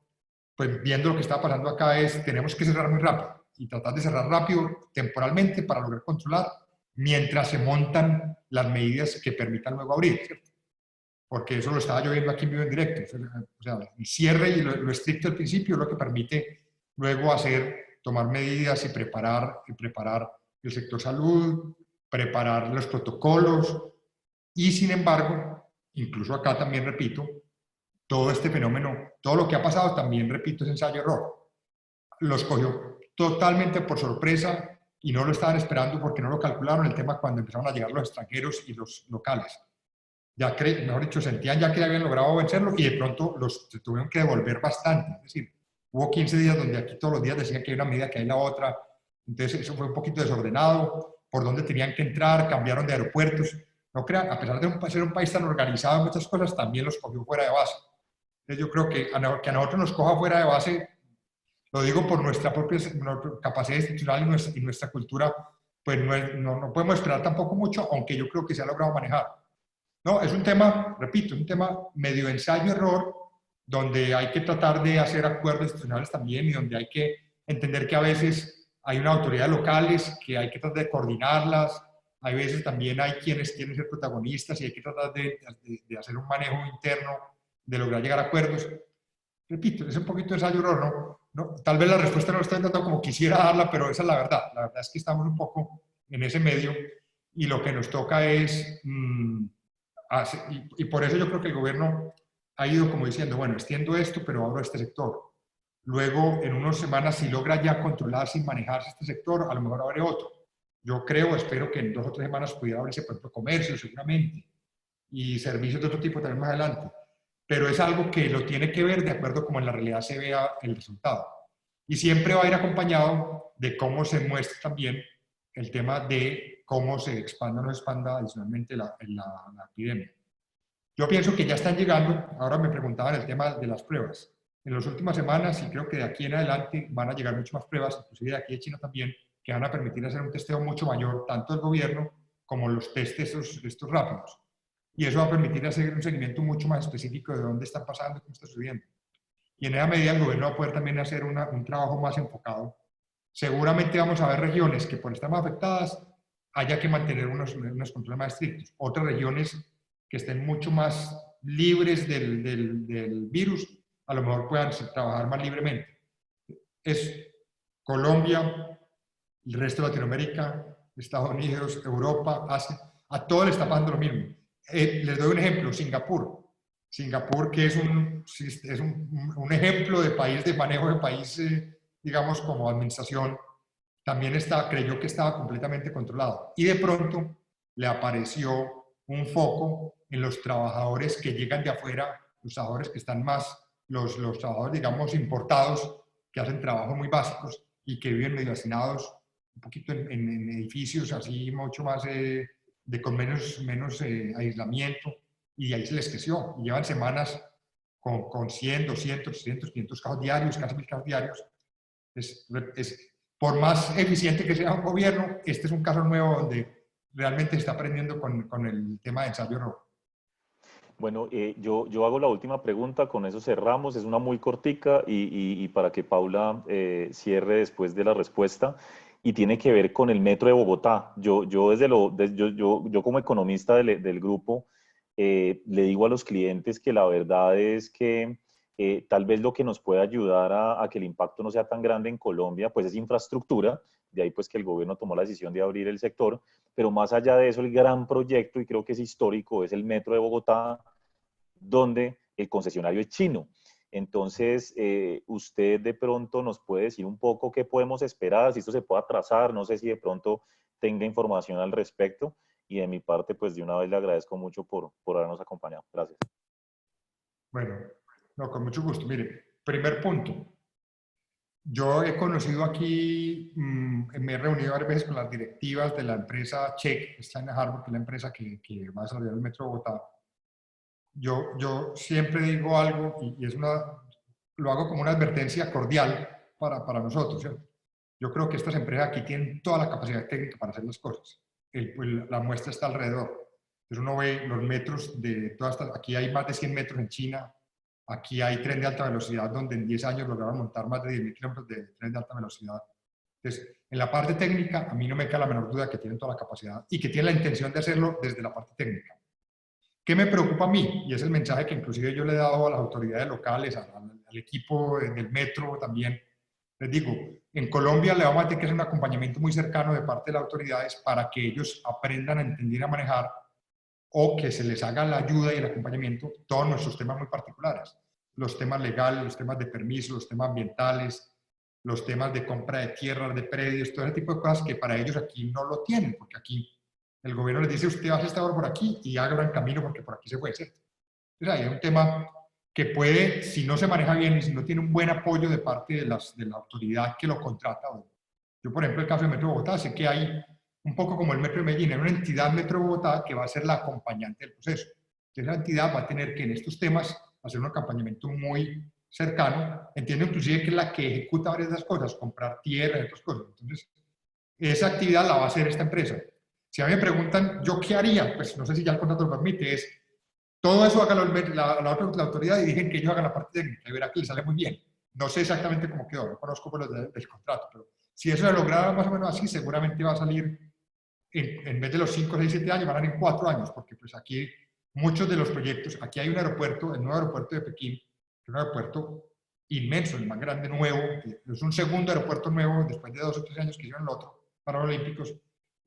pues viendo lo que está pasando acá es, tenemos que cerrar muy rápido y tratar de cerrar rápido temporalmente para lograr controlar, mientras se montan las medidas que permitan luego abrir, ¿cierto? Porque eso lo estaba yo viendo aquí en vivo en directo. O sea, el cierre y lo estricto al principio es lo que permite luego tomar medidas y preparar el sector salud, preparar los protocolos. Y sin embargo, incluso acá también repito, todo este fenómeno, todo lo que ha pasado también, repito, es ensayo-error. Los cogió totalmente por sorpresa y no lo estaban esperando porque no lo calcularon el tema cuando empezaron a llegar los extranjeros y los locales. Ya mejor dicho, sentían ya que habían logrado vencerlo y de pronto se tuvieron que devolver bastante. Es decir, hubo 15 días donde aquí todos los días decían que hay una medida, que hay la otra. Entonces eso fue un poquito desordenado, por dónde tenían que entrar, cambiaron de aeropuertos. No crean, a pesar de ser un país tan organizado en muchas cosas, también los cogió fuera de base. Entonces yo creo que a nosotros nos coja fuera de base, lo digo por nuestra propia capacidad institucional y nuestra cultura, pues no podemos esperar tampoco mucho, aunque yo creo que se ha logrado manejar. No, es un tema, repito, es un tema medio ensayo-error, donde hay que tratar de hacer acuerdos institucionales también y donde hay que entender que a veces hay unas autoridades locales que hay que tratar de coordinarlas, hay veces también hay quienes quieren ser protagonistas y hay que tratar de hacer un manejo interno, de lograr llegar a acuerdos. Repito, es un poquito de ensayo-error, ¿no? Tal vez la respuesta no la estoy dando como quisiera darla, pero esa es la verdad. La verdad es que estamos un poco en ese medio y lo que nos toca es... y por eso yo creo que el gobierno ha ido como diciendo, bueno, extiendo esto, pero abro este sector. Luego, en unas semanas, si logra ya controlarse y manejarse este sector, a lo mejor abre otro. Yo creo, espero que en 2 o 3 semanas pudiera abrirse, por ejemplo, comercio, seguramente, y servicios de otro tipo también más adelante. Pero es algo que lo tiene que ver de acuerdo como en la realidad se vea el resultado. Y siempre va a ir acompañado de cómo se muestra también el tema de cómo se expanda o no expanda adicionalmente la epidemia. Yo pienso que ya están llegando, ahora me preguntaban el tema de las pruebas. En las últimas semanas, y creo que de aquí en adelante van a llegar muchas más pruebas, inclusive de aquí de China también, que van a permitir hacer un testeo mucho mayor, tanto del gobierno como los test estos rápidos. Y eso va a permitir hacer un seguimiento mucho más específico de dónde está pasando y cómo está sucediendo. Y en esa medida el gobierno va a poder también hacer un trabajo más enfocado. Seguramente vamos a ver regiones que por estar más afectadas haya que mantener unos controles más estrictos. Otras regiones que estén mucho más libres del virus, a lo mejor puedan trabajar más libremente. Es Colombia, el resto de Latinoamérica, Estados Unidos, Europa, Asia, a todos les está pasando lo mismo. Les doy un ejemplo, Singapur. Singapur, que es un ejemplo de país, de manejo de país, digamos, como administración, también creyó que estaba completamente controlado. Y de pronto le apareció un foco en los trabajadores que llegan de afuera, los trabajadores que están los trabajadores, digamos, importados, que hacen trabajos muy básicos y que viven medio hacinados, un poquito en edificios así mucho más, con menos aislamiento, y ahí se les creció. Y llevan semanas con 100, 200, 300, 500 casos diarios, casi 1000 casos diarios. Por más eficiente que sea un gobierno, este es un caso nuevo donde realmente está aprendiendo con el tema de ensayo-error. Bueno, yo hago la última pregunta, con eso cerramos, es una muy cortica y para que Paula cierre después de la respuesta, y tiene que ver con el metro de Bogotá. Yo como economista del grupo le digo a los clientes que la verdad es que tal vez lo que nos puede ayudar a que el impacto no sea tan grande en Colombia, pues es infraestructura, de ahí pues que el gobierno tomó la decisión de abrir el sector, pero más allá de eso el gran proyecto, y creo que es histórico, es el metro de Bogotá, donde el concesionario es chino. Entonces, usted de pronto nos puede decir un poco qué podemos esperar, si esto se puede atrasar, no sé si de pronto tenga información al respecto. Y de mi parte, pues de una vez le agradezco mucho por habernos acompañado. Gracias. Bueno, no, con mucho gusto. Mire, primer punto. Yo he conocido aquí, me he reunido varias veces con las directivas de la empresa Check, China Harbor, que es la empresa que va a desarrollar el Metro de Bogotá. Yo siempre digo algo y es lo hago como una advertencia cordial para nosotros, ¿cierto? Yo creo que estas empresas aquí tienen toda la capacidad técnica para hacer las cosas. La muestra está alrededor. Entonces uno ve los metros de todas estas, aquí hay más de 100 metros en China, aquí hay tren de alta velocidad donde en 10 años lograron montar más de 10.000 kilómetros de tren de alta velocidad. Entonces, en la parte técnica, a mí no me queda la menor duda que tienen toda la capacidad y que tienen la intención de hacerlo desde la parte técnica. ¿Qué me preocupa a mí? Y es el mensaje que inclusive yo le he dado a las autoridades locales, al equipo del metro también. Les digo, en Colombia le vamos a tener que hacer un acompañamiento muy cercano de parte de las autoridades para que ellos aprendan a entender y a manejar, o que se les haga la ayuda y el acompañamiento todos nuestros temas muy particulares. Los temas legales, los temas de permiso, los temas ambientales, los temas de compra de tierras, de predios, todo ese tipo de cosas que para ellos aquí no lo tienen, porque aquí el gobierno les dice, usted va a hacer esta obra por aquí y haga el camino porque por aquí se puede hacer. Entonces ahí hay un tema que puede, si no se maneja bien y si no tiene un buen apoyo de parte de la autoridad que lo contrata. Yo, por ejemplo, el caso del Metro de Bogotá, sé que hay un poco como el Metro de Medellín, hay una entidad Metro de Bogotá que va a ser la acompañante del proceso. Esa entidad va a tener que en estos temas hacer un acompañamiento muy cercano. Entiendo inclusive que es la que ejecuta varias de las cosas, comprar tierra y otras cosas. Entonces, esa actividad la va a hacer esta empresa. Si a mí me preguntan, ¿yo qué haría? Pues no sé si ya el contrato lo permite, es todo eso haga la autoridad y dejen que ellos hagan la parte técnica y verá que les sale muy bien. No sé exactamente cómo quedó, no conozco por los del contrato, pero si eso se lograra más o menos así, seguramente va a salir, en vez de los 5, 6, 7 años, van a ir en 4 años, porque pues aquí muchos de los proyectos, aquí hay un aeropuerto, el nuevo aeropuerto de Pekín, que es un aeropuerto inmenso, el más grande, nuevo, es un segundo aeropuerto nuevo, después de 2 o 3 años que hicieron el otro, para los Olímpicos,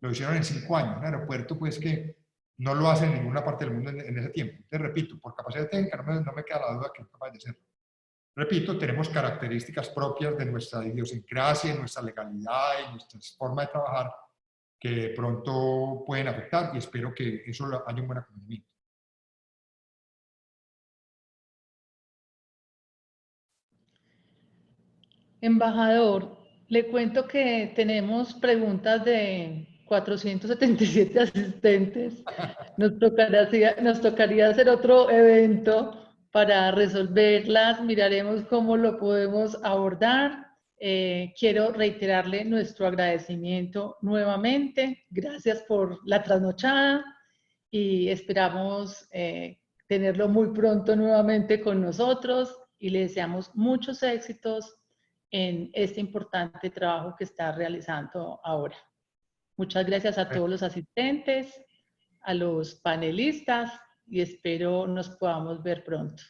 lo hicieron en 5 años, un aeropuerto pues que no lo hacen en ninguna parte del mundo en ese tiempo. Entonces, repito, por capacidad técnica no me queda la duda que es capaz de hacerlo. Repito, tenemos características propias de nuestra idiosincrasia, nuestra legalidad y nuestra forma de trabajar que de pronto pueden afectar y espero que eso haya un buen acompañamiento. Embajador, le cuento que tenemos preguntas de 477 asistentes. Nos tocaría hacer otro evento para resolverlas. Miraremos cómo lo podemos abordar. Quiero reiterarle nuestro agradecimiento nuevamente. Gracias por la trasnochada y esperamos tenerlo muy pronto nuevamente con nosotros y le deseamos muchos éxitos en este importante trabajo que está realizando ahora. Muchas gracias a todos los asistentes, a los panelistas y espero nos podamos ver pronto.